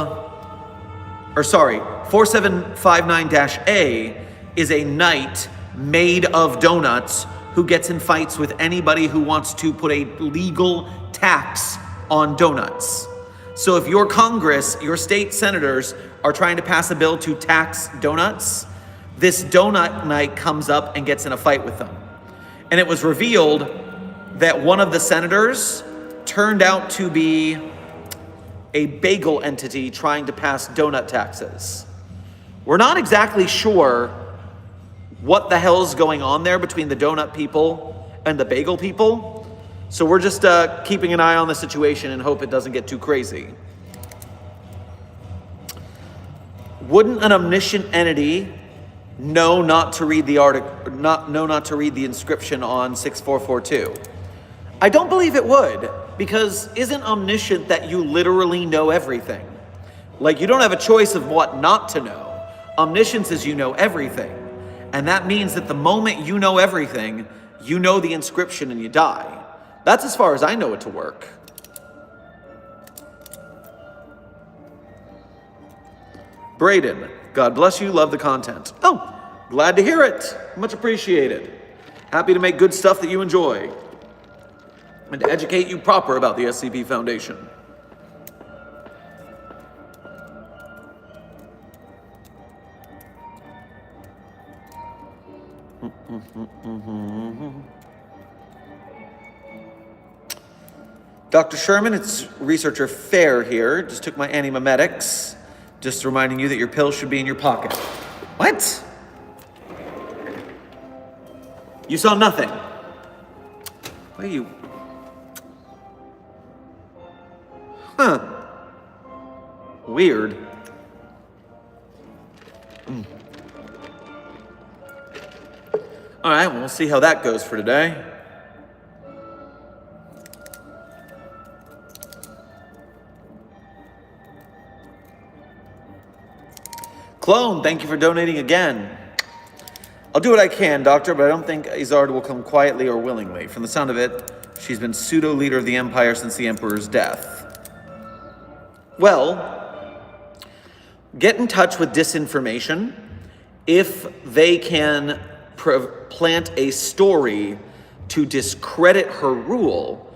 4759-A is a knight made of donuts who gets in fights with anybody who wants to put a legal tax on donuts. So if your Congress, your state senators are trying to pass a bill to tax donuts, this donut knight comes up and gets in a fight with them. And it was revealed that one of the senators turned out to be a bagel entity trying to pass donut taxes. We're not exactly sure what the hell's going on there between the donut people and the bagel people. So we're just keeping an eye on the situation and hope it doesn't get too crazy. Wouldn't an omniscient entity know not to read the not to read the inscription on 6442? I don't believe it would, because isn't omniscient that you literally know everything? Like, you don't have a choice of what not to know. Omniscience is you know everything. And that means that the moment you know everything, you know the inscription and you die. That's as far as I know it to work. Braden, God bless you, love the content. Oh, glad to hear it. Much appreciated. Happy to make good stuff that you enjoy and to educate you proper about the SCP Foundation. Dr. Sherman, it's researcher Fair here. Just took my antimemetics. Just reminding you that your pill should be in your pocket. What? You saw nothing. Why are you? Huh. Weird. All right, well, we'll see how that goes for today. Clone, thank you for donating again. I'll do what I can, Doctor, but I don't think Izard will come quietly or willingly. From the sound of it, she's been pseudo-leader of the Empire since the Emperor's death. Well, get in touch with disinformation if they can plant a story to discredit her rule.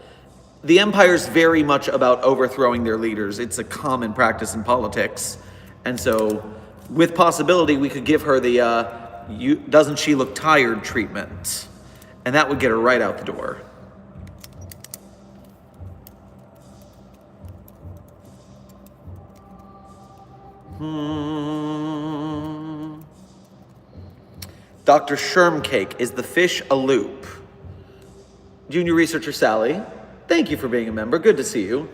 The Empire's very much about overthrowing their leaders. It's a common practice in politics. And so, with possibility, we could give her the doesn't she look tired treatment. And that would get her right out the door. Dr. Shermcake, is the fish a loop? Junior researcher Sally, thank you for being a member. Good to see you.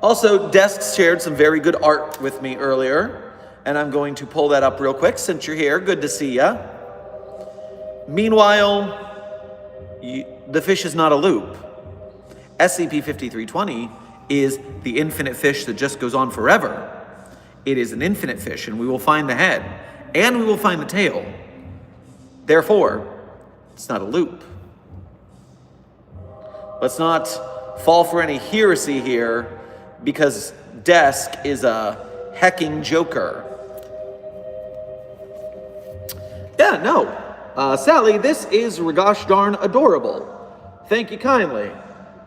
Also, Desk shared some very good art with me earlier, and I'm going to pull that up real quick since you're here. Good to see ya. Meanwhile, the fish is not a loop. SCP-5320 is the infinite fish that just goes on forever. It is an infinite fish, and we will find the head, and we will find the tail. Therefore, it's not a loop. Let's not fall for any heresy here, because Desk is a hecking joker. Yeah, no. Sally, this is gosh darn adorable. Thank you kindly.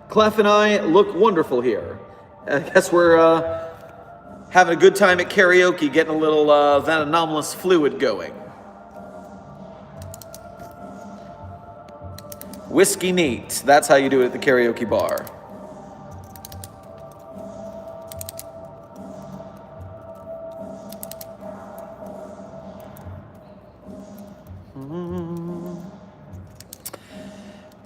Clef and I look wonderful here. I guess we're having a good time at karaoke, getting a little that anomalous fluid going. Whiskey neat. That's how you do it at the karaoke bar.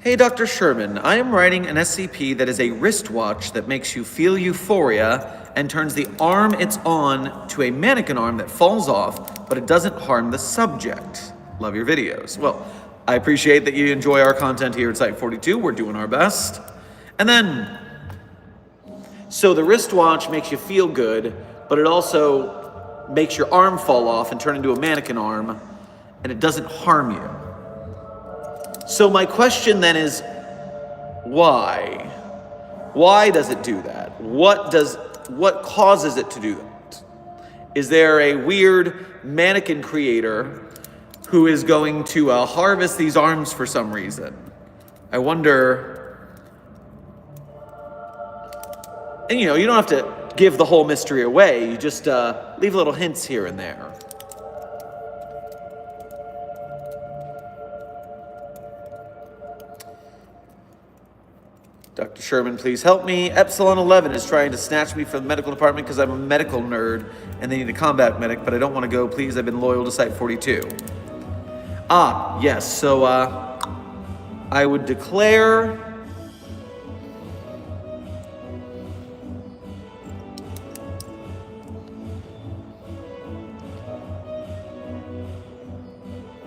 Hey, Dr. Sherman, I am writing an SCP that is a wristwatch that makes you feel euphoria and turns the arm it's on to a mannequin arm that falls off, but it doesn't harm the subject. Love your videos. Well, I appreciate that you enjoy our content here at Site 42. We're doing our best. And then, so the wristwatch makes you feel good, but it also makes your arm fall off and turn into a mannequin arm, and it doesn't harm you. So my question then is, why? Why does it do that? What causes it to do that? Is there a weird mannequin creator who is going to harvest these arms for some reason? I wonder. And you don't have to give the whole mystery away. You just leave little hints here and there. Dr. Sherman, please help me. Epsilon 11 is trying to snatch me from the medical department because I'm a medical nerd and they need a combat medic, but I don't want to go. Please, I've been loyal to Site 42. Ah, yes. So I would declare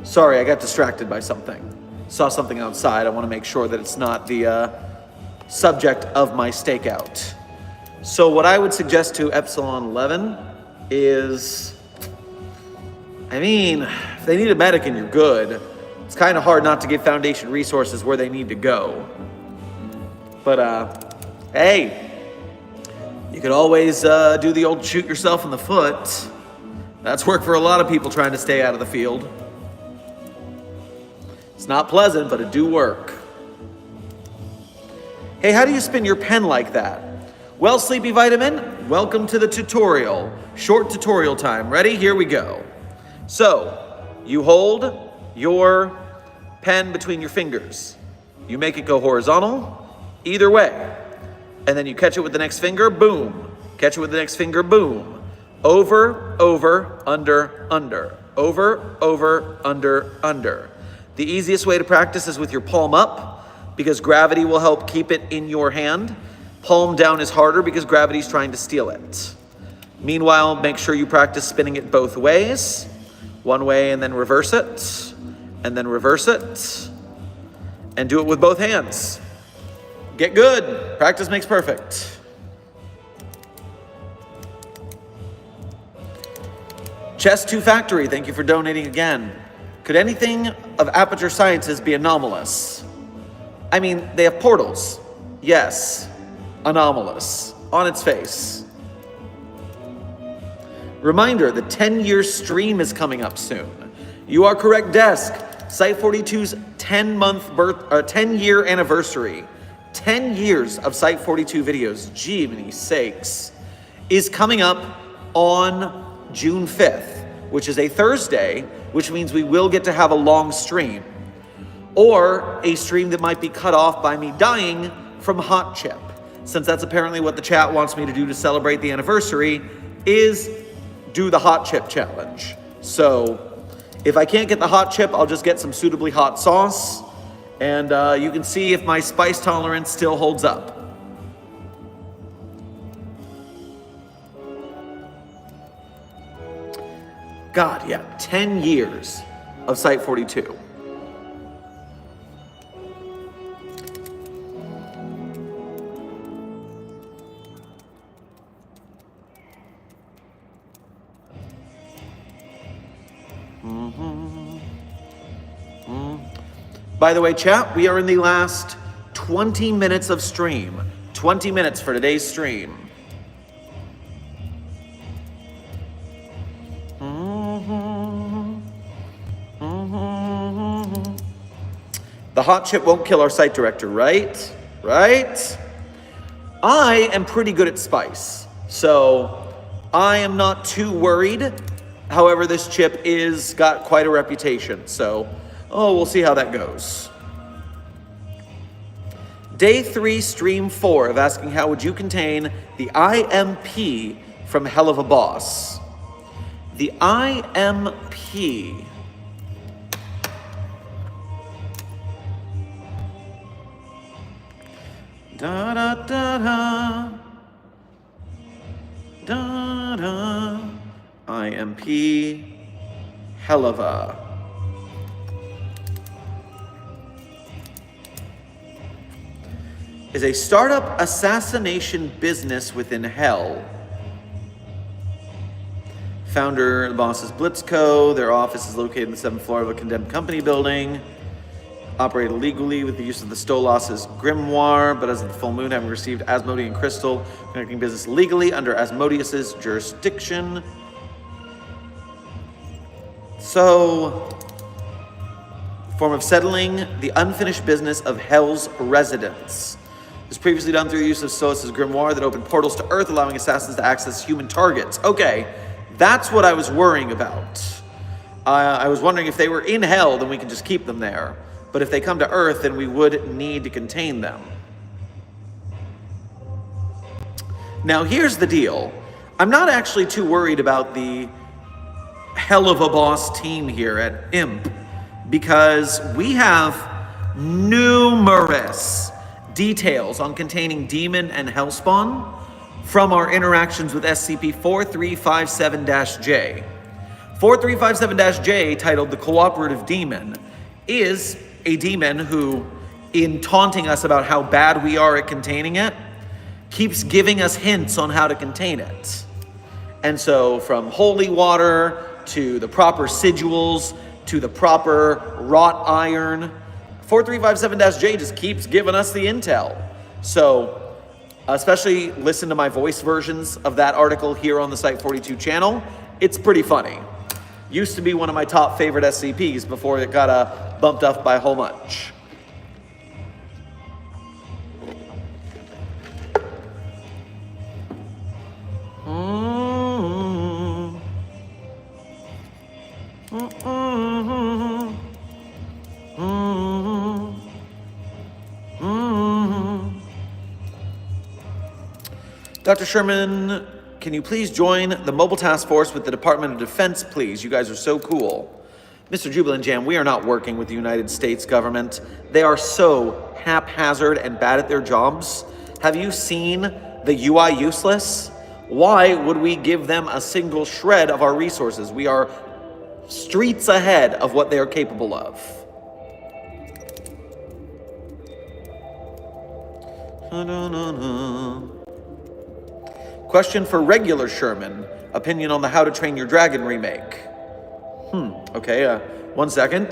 sorry, I got distracted by something. Saw something outside. I want to make sure that it's not the subject of my stakeout. So what I would suggest to Epsilon 11 is, if they need a medic and you're good, it's kind of hard not to give Foundation resources where they need to go. But, hey, you could always do the old shoot yourself in the foot. That's worked for a lot of people trying to stay out of the field. It's not pleasant, but it do work. Hey, how do you spin your pen like that? Well, Sleepy Vitamin, welcome to the tutorial. Short tutorial time. Ready? Here we go. So, you hold your pen between your fingers. You make it go horizontal, either way. And then you catch it with the next finger, boom. Catch it with the next finger, boom. Over, over, under, under. Over, over, under, under. The easiest way to practice is with your palm up, because gravity will help keep it in your hand. Palm down is harder because gravity's trying to steal it. Meanwhile, make sure you practice spinning it both ways. One way and then reverse it, and then reverse it, and do it with both hands. Get good. Practice makes perfect. Chess2 Factory, thank you for donating again. Could anything of Aperture Sciences be anomalous? They have portals. Yes. Anomalous. On its face. Reminder, the 10-year stream is coming up soon. You are correct, Desk. Site 42's 10-year anniversary. 10 years of Site 42 videos, gee many sakes, is coming up on June 5th, which is a Thursday, which means we will get to have a long stream. Or a stream that might be cut off by me dying from hot chip. Since that's apparently what the chat wants me to do to celebrate the anniversary, is do the hot chip challenge. So if I can't get the hot chip, I'll just get some suitably hot sauce, and you can see if my spice tolerance still holds up. God, yeah, 10 years of Site 42. By the way, chat, we are in the last 20 minutes of stream. 20 minutes for today's stream. The hot chip won't kill our site director, right? Right? I am pretty good at spice, so I am not too worried. However, this chip is got quite a reputation, so we'll see how that goes. Day 3, stream 4 of asking how would you contain the IMP from Hell of a Boss. The IMP. Da da da da. Da da. IMP. Hell of a. Is a startup assassination business within hell. Founder, the boss is Blitzco. Their office is located in the 7th floor of a condemned company building. Operated illegally with the use of the Stolas' grimoire, but as of the full moon, having received Asmodean crystal, conducting business legally under Asmodeus' jurisdiction. So, form of settling the unfinished business of Hell's residents. It was previously done through the use of Stolas' grimoire that opened portals to Earth, allowing assassins to access human targets. Okay, that's what I was worrying about. I was wondering if they were in Hell, then we could just keep them there. But if they come to Earth, then we would need to contain them. Now, here's the deal. I'm not actually too worried about the Hell of a Boss team here at IMP, because we have numerous details on containing Demon and Hellspawn from our interactions with SCP-4357-J. 4357-J, titled the Cooperative Demon, is a demon who, in taunting us about how bad we are at containing it, keeps giving us hints on how to contain it. And so from holy water to the proper sigils to the proper wrought iron, 4357-J just keeps giving us the intel. So especially listen to my voice versions of that article here on the Site 42 channel. It's pretty funny. Used to be one of my top favorite SCPs before it got bumped up by a whole bunch. Dr. Sherman, can you please join the mobile task force with the Department of Defense, please? You guys are so cool. Mr. Jubilant Jam, we are not working with the United States government. They are so haphazard and bad at their jobs. Have you seen the UI useless? Why would we give them a single shred of our resources? We are streets ahead of what they are capable of. Question for regular Sherman. Opinion on the How to Train Your Dragon remake. Okay, 1 second.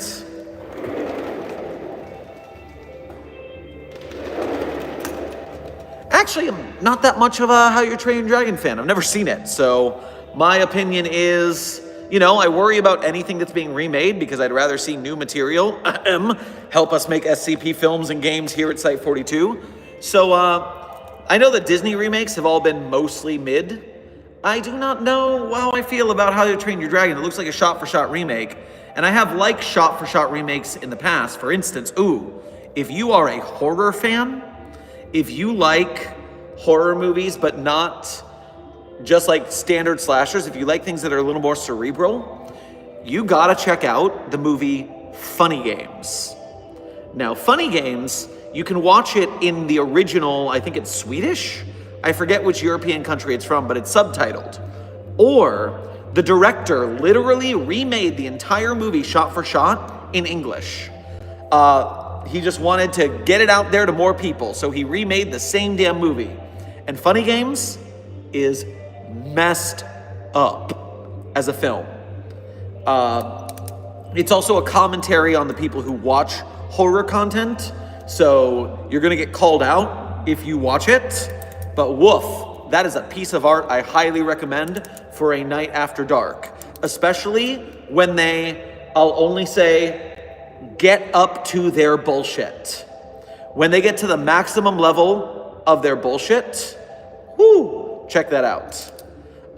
Actually, I'm not that much of a How You Train Your Dragon fan. I've never seen it. So my opinion is, I worry about anything that's being remade because I'd rather see new material help us make SCP films and games here at Site 42. So I know that Disney remakes have all been mostly mid. I do not know how I feel about How to Train Your Dragon. It looks like a shot-for-shot remake, and I have liked shot-for-shot remakes in the past. For instance, if you are a horror fan, if you like horror movies but not just like standard slashers, if you like things that are a little more cerebral, you gotta check out the movie Funny Games. Now, Funny Games, you can watch it in the original, I think it's Swedish? I forget which European country it's from, but it's subtitled. Or the director literally remade the entire movie shot for shot in English. He just wanted to get it out there to more people, so he remade the same damn movie. And Funny Games is messed up as a film. It's also a commentary on the people who watch horror content, so you're gonna get called out if you watch it. But woof, that is a piece of art I highly recommend for a night after dark, especially when I'll only say, get up to their bullshit. When they get to the maximum level of their bullshit, whoo, check that out.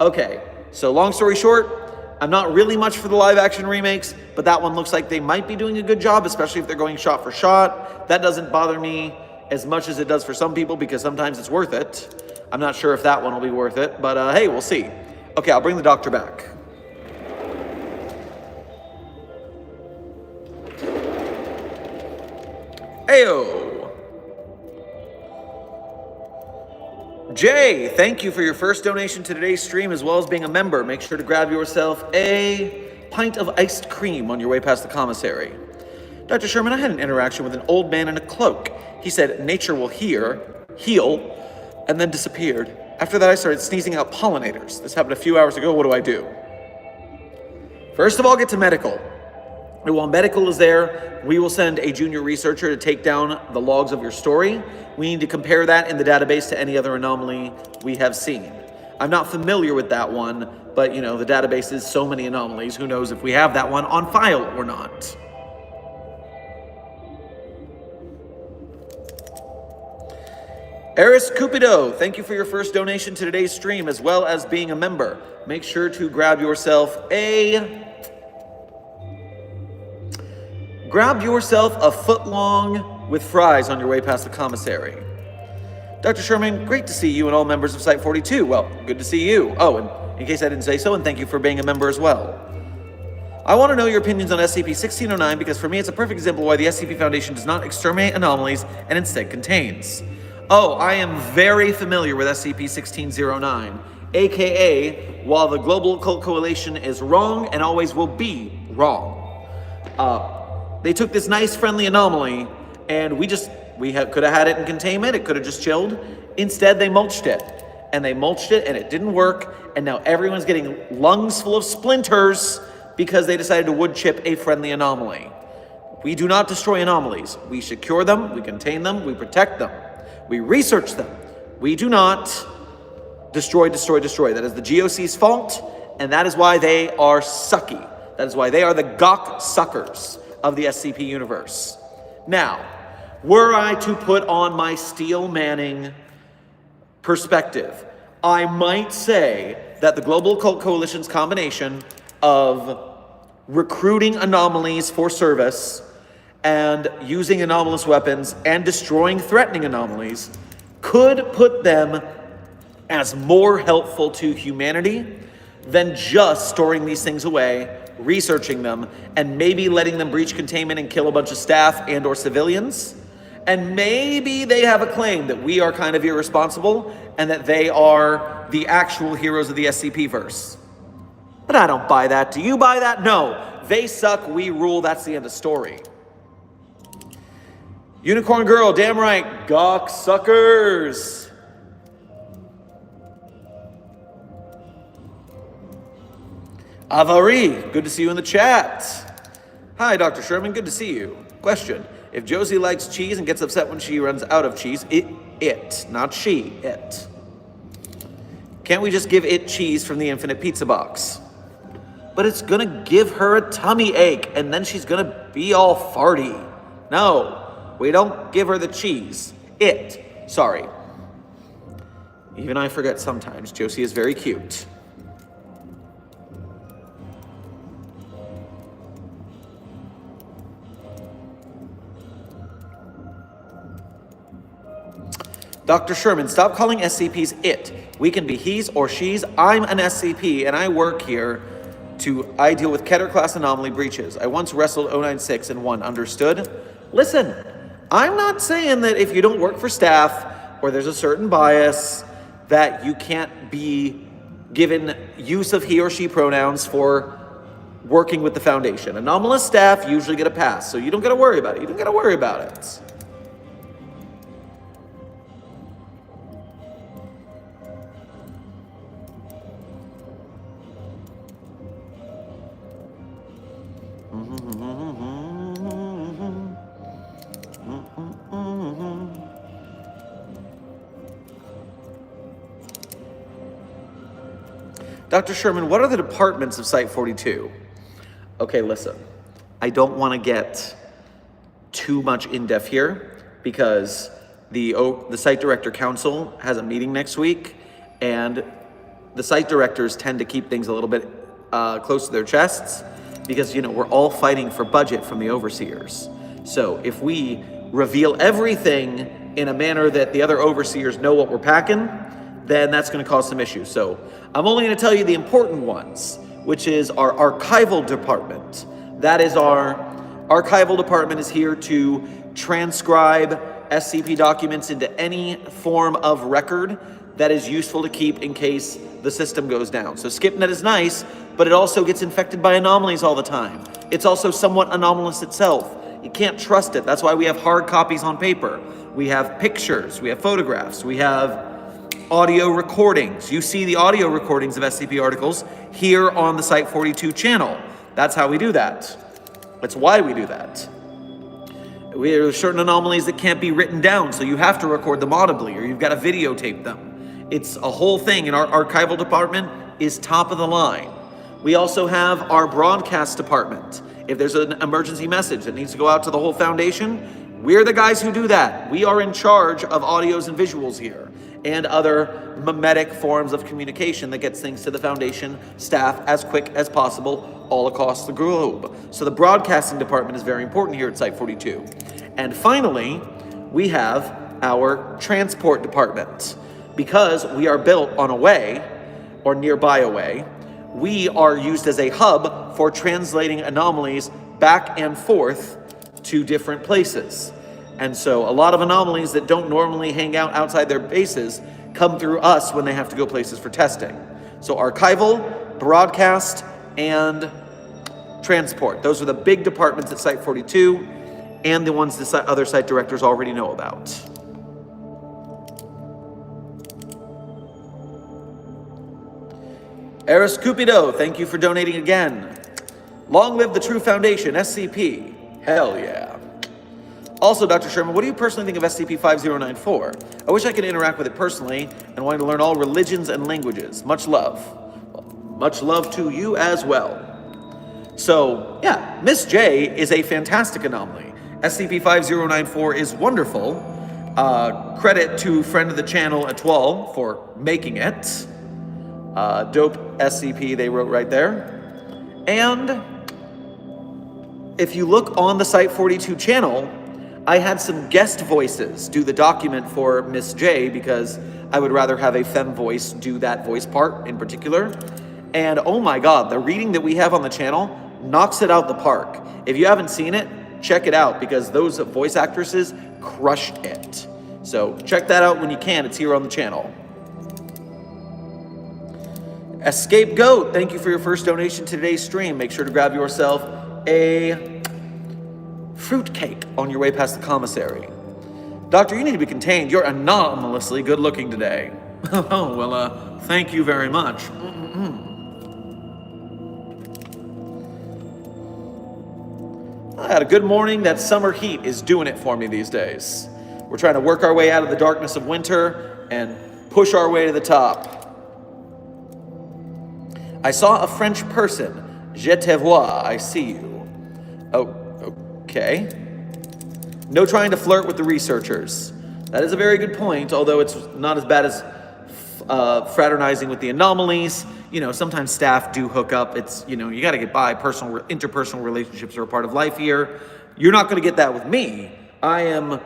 Okay, so long story short, I'm not really much for the live action remakes, but that one looks like they might be doing a good job, especially if they're going shot for shot. That doesn't bother me as much as it does for some people because sometimes it's worth it. I'm not sure if that one will be worth it, but hey, we'll see. Okay, I'll bring the doctor back. Ayo! Jay, thank you for your first donation to today's stream as well as being a member. Make sure to grab yourself a pint of iced cream on your way past the commissary. Dr. Sherman, I had an interaction with an old man in a cloak. He said nature will heal, and then disappeared. After that, I started sneezing out pollinators. This happened a few hours ago. What do I do? First of all, get to medical. And while medical is there, we will send a junior researcher to take down the logs of your story. We need to compare that in the database to any other anomaly we have seen. I'm not familiar with that one, but the database is so many anomalies. Who knows if we have that one on file or not. Eris Cupido, thank you for your first donation to today's stream as well as being a member. Make sure to grab yourself a foot long with fries on your way past the commissary. Dr. Sherman, great to see you and all members of Site 42. Well, good to see you. Oh, and in case I didn't say so, and thank you for being a member as well. I want to know your opinions on SCP-1609 because for me it's a perfect example why the SCP Foundation does not exterminate anomalies and instead contains. Oh, I am very familiar with SCP-1609, aka while the Global Occult Coalition is wrong and always will be wrong. They took this nice friendly anomaly and we could have had it in containment, it could have just chilled. Instead, they mulched it. And they mulched it and it didn't work. And now everyone's getting lungs full of splinters because they decided to wood chip a friendly anomaly. We do not destroy anomalies. We secure them, we contain them, we protect them. We research them. We do not destroy. That is the GOC's fault, and that is why they are sucky. That is why they are the gawk suckers of the SCP universe. Now, were I to put on my Steel Manning perspective, I might say that the Global Occult Coalition's combination of recruiting anomalies for service and using anomalous weapons and destroying threatening anomalies could put them as more helpful to humanity than just storing these things away, researching them, and maybe letting them breach containment and kill a bunch of staff and or civilians. And maybe they have a claim that we are kind of irresponsible and that they are the actual heroes of the SCP-verse. But I don't buy that. Do you buy that? No. They suck, we rule, that's the end of story. Unicorn Girl, damn right, gawk suckers. Avari, good to see you in the chat. Hi, Dr. Sherman, good to see you. Question, if Josie likes cheese and gets upset when she runs out of cheese, not she, it. Can't we just give it cheese from the infinite pizza box? But it's gonna give her a tummy ache and then she's gonna be all farty. No. We don't give her the cheese. Sorry. Even I forget sometimes. Josie is very cute. Dr. Sherman, stop calling SCPs it. We can be he's or she's. I'm an SCP and I work here I deal with Keter class anomaly breaches. I once wrestled 096 and won. Understood? Listen. I'm not saying that if you don't work for staff or there's a certain bias that you can't be given use of he or she pronouns for working with the Foundation. Anomalous staff usually get a pass, so you don't got to worry about it. You don't got to worry about it. Dr. Sherman, what are the departments of Site 42? Okay, listen. I don't want to get too much in-depth here because the Site Director Council has a meeting next week, and the site directors tend to keep things a little bit close to their chests because, we're all fighting for budget from the overseers. So if we reveal everything in a manner that the other overseers know what we're packing, then that's going to cause some issues. So I'm only going to tell you the important ones, which is our archival department. That is our archival department is here to transcribe SCP documents into any form of record that is useful to keep in case the system goes down. So SkipNet is nice, but it also gets infected by anomalies all the time. It's also somewhat anomalous itself. You can't trust it. That's why we have hard copies on paper. We have pictures, we have photographs, we have audio recordings. You see the audio recordings of SCP articles here on the Site 42 channel. That's how we do that. That's why we do that. We have certain anomalies that can't be written down, so you have to record them audibly, or you've got to videotape them. It's a whole thing, and our archival department is top of the line. We also have our broadcast department. If there's an emergency message that needs to go out to the whole Foundation, we're the guys who do that. We are in charge of audios and visuals here, and other mimetic forms of communication that gets things to the Foundation staff as quick as possible all across the globe. So the broadcasting department is very important here at Site 42. And finally, we have our transport department. Because we are built on a way, or nearby a way, we are used as a hub for translating anomalies back and forth to different places. And so a lot of anomalies that don't normally hang out outside their bases come through us when they have to go places for testing. So archival, broadcast, and transport. Those are the big departments at Site 42 and the ones the other site directors already know about. Eris Cupido, thank you for donating again. Long live the true Foundation, SCP. Hell yeah. Also, Dr. Sherman, what do you personally think of SCP-5094? I wish I could interact with it personally and wanting to learn all religions and languages. Much love. Much love to you as well. So, yeah, Miss J is a fantastic anomaly. SCP-5094 is wonderful. Credit to friend of the channel, Etoile, for making it. Dope SCP they wrote right there. And if you look on the Site 42 channel, I had some guest voices do the document for Miss J because I would rather have a femme voice do that voice part in particular. And oh my God, the reading that we have on the channel knocks it out the park. If you haven't seen it, check it out because those voice actresses crushed it. So check that out when you can. It's here on the channel. Escape Goat, thank you for your first donation to today's stream. Make sure to grab yourself a fruitcake on your way past the commissary. Doctor, you need to be contained. You're anomalously good looking today. Oh, well, thank you very much. I had a good morning. That summer heat is doing it for me these days. We're trying to work our way out of the darkness of winter and push our way to the top. I saw a French person. Je te vois. I see you. Oh, okay. No trying to flirt with the researchers. That is a very good point, although it's not as bad as fraternizing with the anomalies. Sometimes staff do hook up. It's, you got to get by. Interpersonal relationships are a part of life here. You're not going to get that with me. I am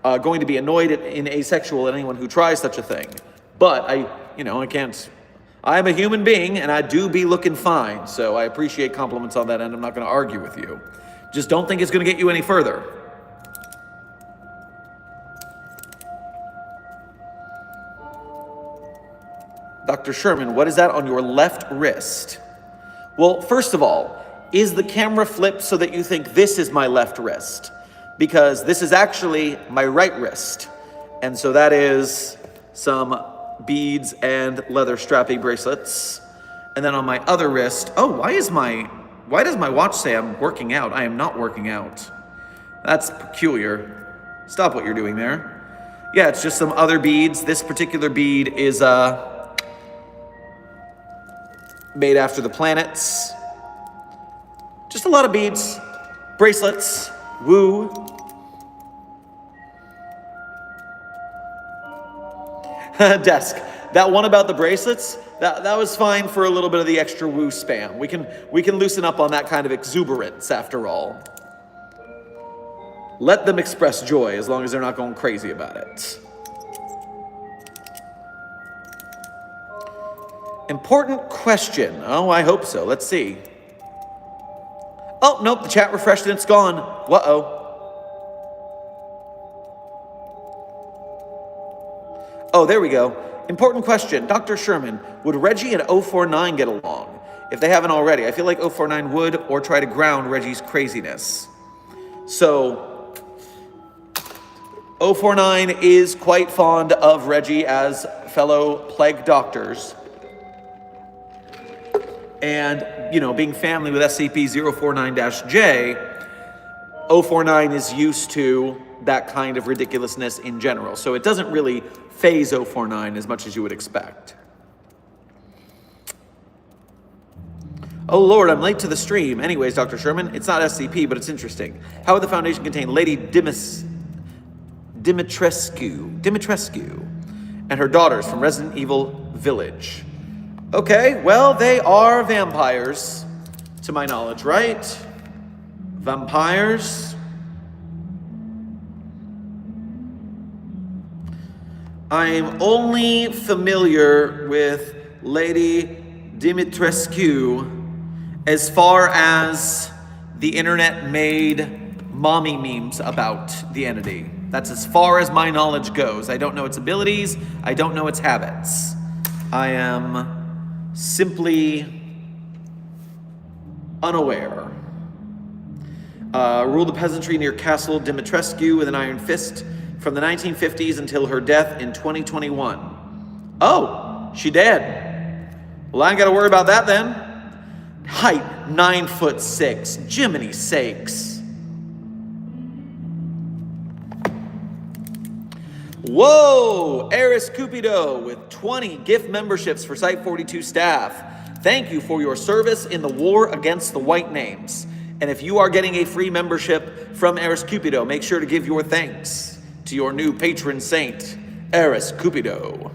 going to be annoyed and asexual at anyone who tries such a thing. But I can't. I am a human being, and I do be looking fine, so I appreciate compliments on that end. I'm not going to argue with you. Just don't think it's going to get you any further. Dr. Sherman, what is that on your left wrist? Well, first of all, is the camera flipped so that you think this is my left wrist? Because this is actually my right wrist. And so that is some beads and leather strappy bracelets. And then on my other wrist, why does my watch say I'm working out? I am not working out. That's peculiar. Stop what you're doing there. Yeah, it's just some other beads. This particular bead is made after the planets. Just a lot of beads, bracelets, woo. Desk. That one about the bracelets, that was fine for a little bit of the extra woo spam. We can loosen up on that kind of exuberance after all. Let them express joy as long as they're not going crazy about it. Important question. Oh, I hope so. Let's see. Oh, nope, the chat refreshed and it's gone. Uh-oh. Oh, there we go. Important question. Dr. Sherman, would Reggie and 049 get along? If they haven't already, I feel like 049 would, or try to ground Reggie's craziness. So, 049 is quite fond of Reggie as fellow plague doctors. And, you know, being family with SCP-049-J, 049 is used to that kind of ridiculousness in general. So it doesn't really phase 049 as much as you would expect. Oh Lord, I'm late to the stream. Anyways, Dr. Sherman, it's not SCP, but it's interesting. How would the Foundation contain Lady Dimitrescu and her daughters from Resident Evil Village? Okay, well, they are vampires, to my knowledge, right? Vampires. I'm only familiar with Lady Dimitrescu as far as the internet made mommy memes about the entity. That's as far as my knowledge goes. I don't know its abilities. I don't know its habits. I am simply unaware. Ruled the peasantry near Castle Dimitrescu with an iron fist from the 1950s until her death in 2021. Oh, she dead. Well, I ain't got to worry about that then. Height 9'6". Jiminy sakes. Whoa! Eris Cupido with 20 gift memberships for Site 42 staff. Thank you for your service in the war against the white names. And if you are getting a free membership from Eris Cupido, make sure to give your thanks to your new patron saint, Eris Cupido.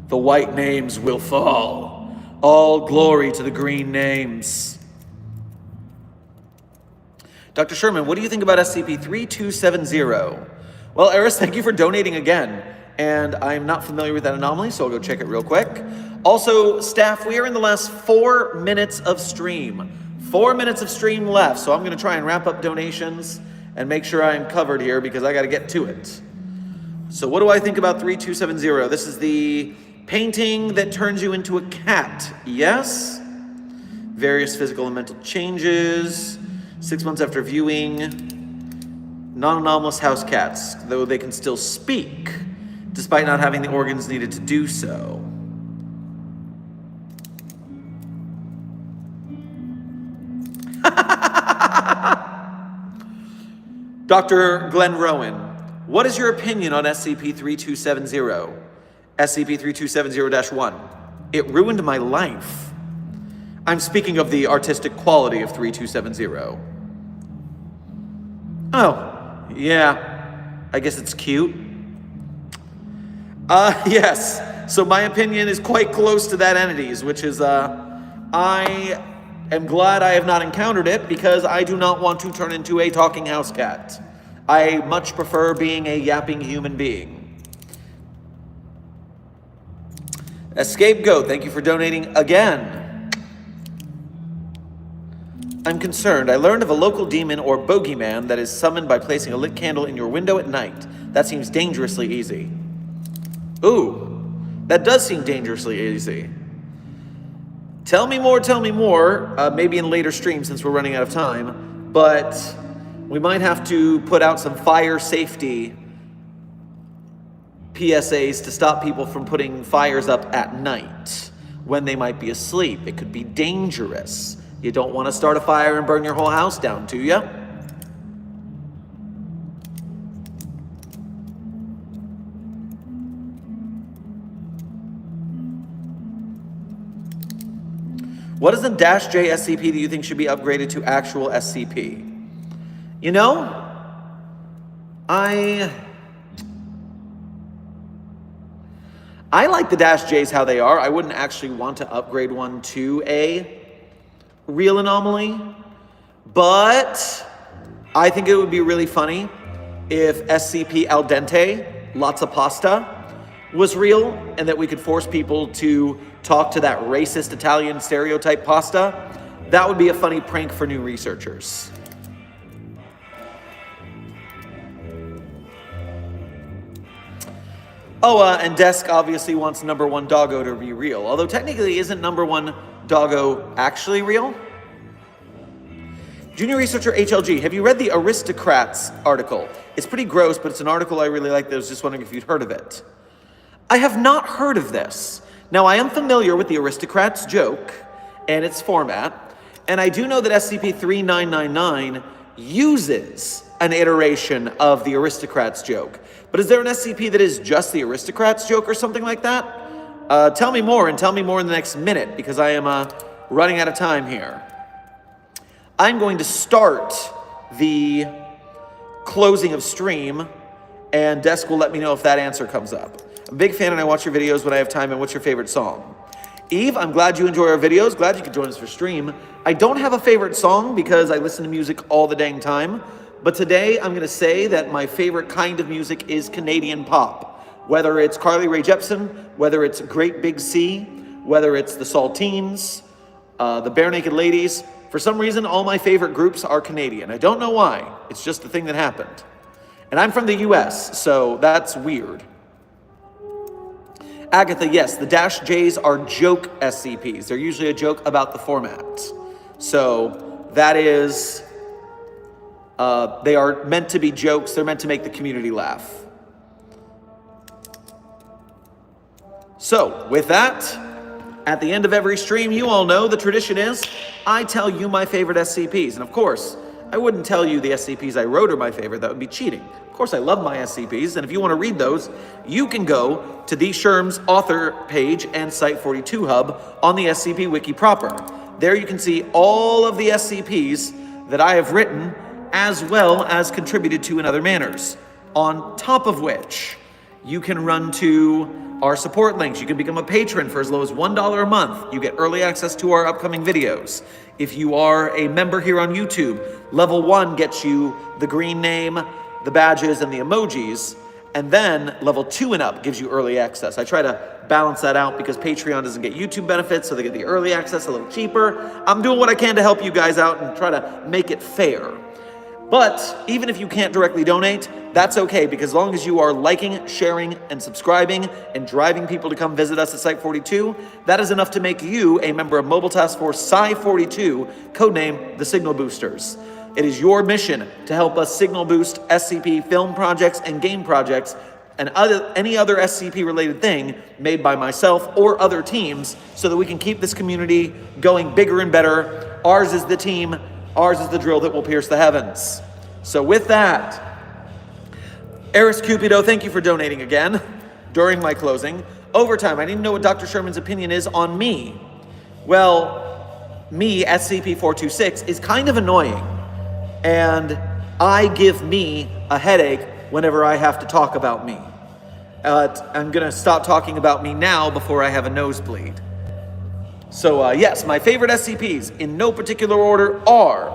The white names will fall. All glory to the green names. Dr. Sherman, what do you think about SCP-3270? Well, Eris, thank you for donating again. And I'm not familiar with that anomaly, so I'll go check it real quick. Also, staff, we are in the last 4 minutes of stream. 4 minutes of stream left, so I'm going to try and wrap up donations and make sure I'm covered here because I got to get to it. So what do I think about 3270? This is the painting that turns you into a cat, yes? Various physical and mental changes. 6 months after viewing, non-anomalous house cats, though they can still speak, despite not having the organs needed to do so. Dr. Glenn Rowan, what is your opinion on SCP-3270? SCP-3270-1. It ruined my life. I'm speaking of the artistic quality of 3270. Oh, yeah, I guess it's cute. Yes, so my opinion is quite close to that entity's, which is, I am glad I have not encountered it because I do not want to turn into a talking house cat. I much prefer being a yapping human being. Escape Goat, thank you for donating again. I'm concerned. I learned of a local demon or bogeyman that is summoned by placing a lit candle in your window at night. That seems dangerously easy. Ooh, that does seem dangerously easy. Tell me more, maybe in later streams since we're running out of time, but we might have to put out some fire safety PSAs to stop people from putting fires up at night when they might be asleep. It could be dangerous. You don't want to start a fire and burn your whole house down, do you? What is the -J SCP that you think should be upgraded to actual SCP? You know, I like the Dash J's how they are. I wouldn't actually want to upgrade one to a real anomaly, but I think it would be really funny if SCP al dente, lots of pasta, was real, and that we could force people to talk to that racist Italian stereotype pasta. That would be a funny prank for new researchers. Oh, and Desk obviously wants number one doggo to be real. Although technically, isn't number one doggo actually real? Junior researcher HLG, have you read the Aristocrats article? It's pretty gross, but it's an article I really like. I was just wondering if you'd heard of it. I have not heard of this. Now, I am familiar with the Aristocrats joke and its format, and I do know that SCP-3999 uses an iteration of the Aristocrats joke. But is there an SCP that is just the Aristocrats joke or something like that? Tell me more, and tell me more in the next minute, because I am running out of time here. I'm going to start the closing of stream, and Desk will let me know if that answer comes up. I'm a big fan and I watch your videos when I have time. And what's your favorite song? Eve, I'm glad you enjoy our videos. Glad you could join us for stream. I don't have a favorite song because I listen to music all the dang time. But today I'm going to say that my favorite kind of music is Canadian pop. Whether it's Carly Rae Jepsen, whether it's Great Big Sea, whether it's the Saltines, the Bare Naked Ladies. For some reason, all my favorite groups are Canadian. I don't know why. It's just the thing that happened. And I'm from the US, so that's weird. Agatha, yes, the Dash J's are joke SCPs. They're usually a joke about the format. So that is, they are meant to be jokes. They're meant to make the community laugh. So with that, at the end of every stream, you all know the tradition is I tell you my favorite SCPs. And of course, I wouldn't tell you the SCPs I wrote are my favorite. That would be cheating. Of course, I love my SCPs, and if you want to read those, you can go to the Sherm's author page and Site42 Hub on the SCP Wiki proper. There you can see all of the SCPs that I have written, as well as contributed to in other manners. On top of which, you can run to our support links. You can become a patron for as low as $1 a month. You get early access to our upcoming videos. If you are a member here on YouTube, level 1 gets you the green name, the badges, and the emojis, and then level 2 and up gives you early access. I try to balance that out because Patreon doesn't get YouTube benefits, so they get the early access a little cheaper. I'm doing what I can to help you guys out and try to make it fair. But even if you can't directly donate, that's okay, because as long as you are liking, sharing, and subscribing, and driving people to come visit us at Site42, that is enough to make you a member of Mobile Task Force Psi-42, codename the Signal Boosters. It is your mission to help us signal boost SCP film projects and game projects and any other SCP-related thing made by myself or other teams so that we can keep this community going bigger and better. Ours is the team. Ours is the drill that will pierce the heavens. So with that, Eris Cupido, thank you for donating again during my closing. Overtime, I need to know what Dr. Sherman's opinion is on me. Well, me, SCP-426, is kind of annoying. And I give me a headache whenever I have to talk about me. I'm going to stop talking about me now before I have a nosebleed. So yes, my favorite SCPs in no particular order are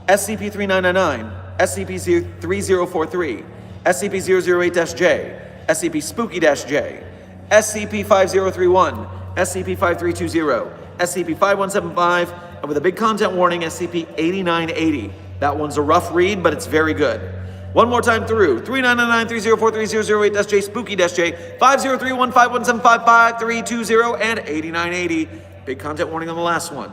SCP-3999, SCP-3043, SCP-008-J, SCP-Spooky-J, SCP-5031, SCP-5320, SCP-5175, and with a big content warning, SCP-8980. That one's a rough read, but it's very good. One more time through. 3999, 3043, 008-J, Spooky-J, 5031, 5175, 5320, and 8980. Big content warning on the last one.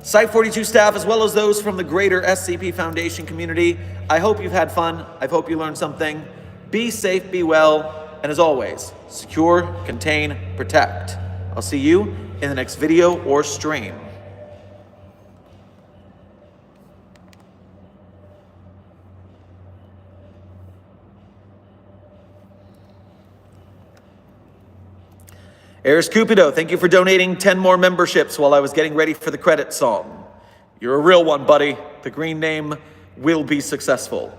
Site42 staff, as well as those from the greater SCP Foundation community, I hope you've had fun. I hope you learned something. Be safe, be well, and as always, secure, contain, protect. I'll see you in the next video or stream. Eris Cupido, thank you for donating 10 more memberships while I was getting ready for the credit song. You're a real one, buddy. The green name will be successful.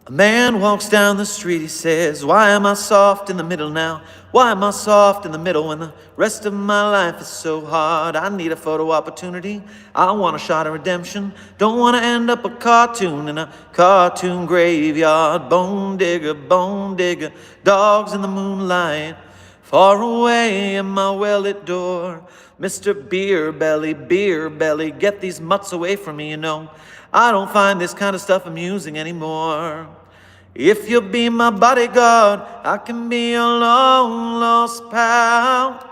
A man walks down the street, he says, why am I soft in the middle now? Why am I soft in the middle when the rest of my life is so hard? I need a photo opportunity, I want a shot of redemption. Don't want to end up a cartoon in a cartoon graveyard. Bone digger, dogs in the moonlight. Far away in my well-lit door, Mr. Beer Belly, get these mutts away from me, you know. I don't find this kind of stuff amusing anymore. If you'll be my bodyguard, I can be your long lost pal.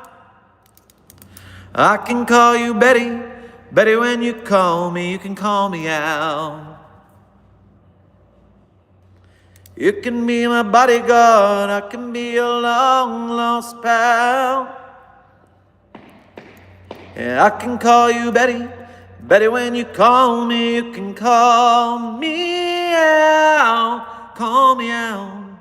I can call you Betty, Betty when you call me, you can call me Al. You can be my bodyguard, I can be your long lost pal. Yeah, I can call you Betty, Betty when you call me, you can call me out, call me out.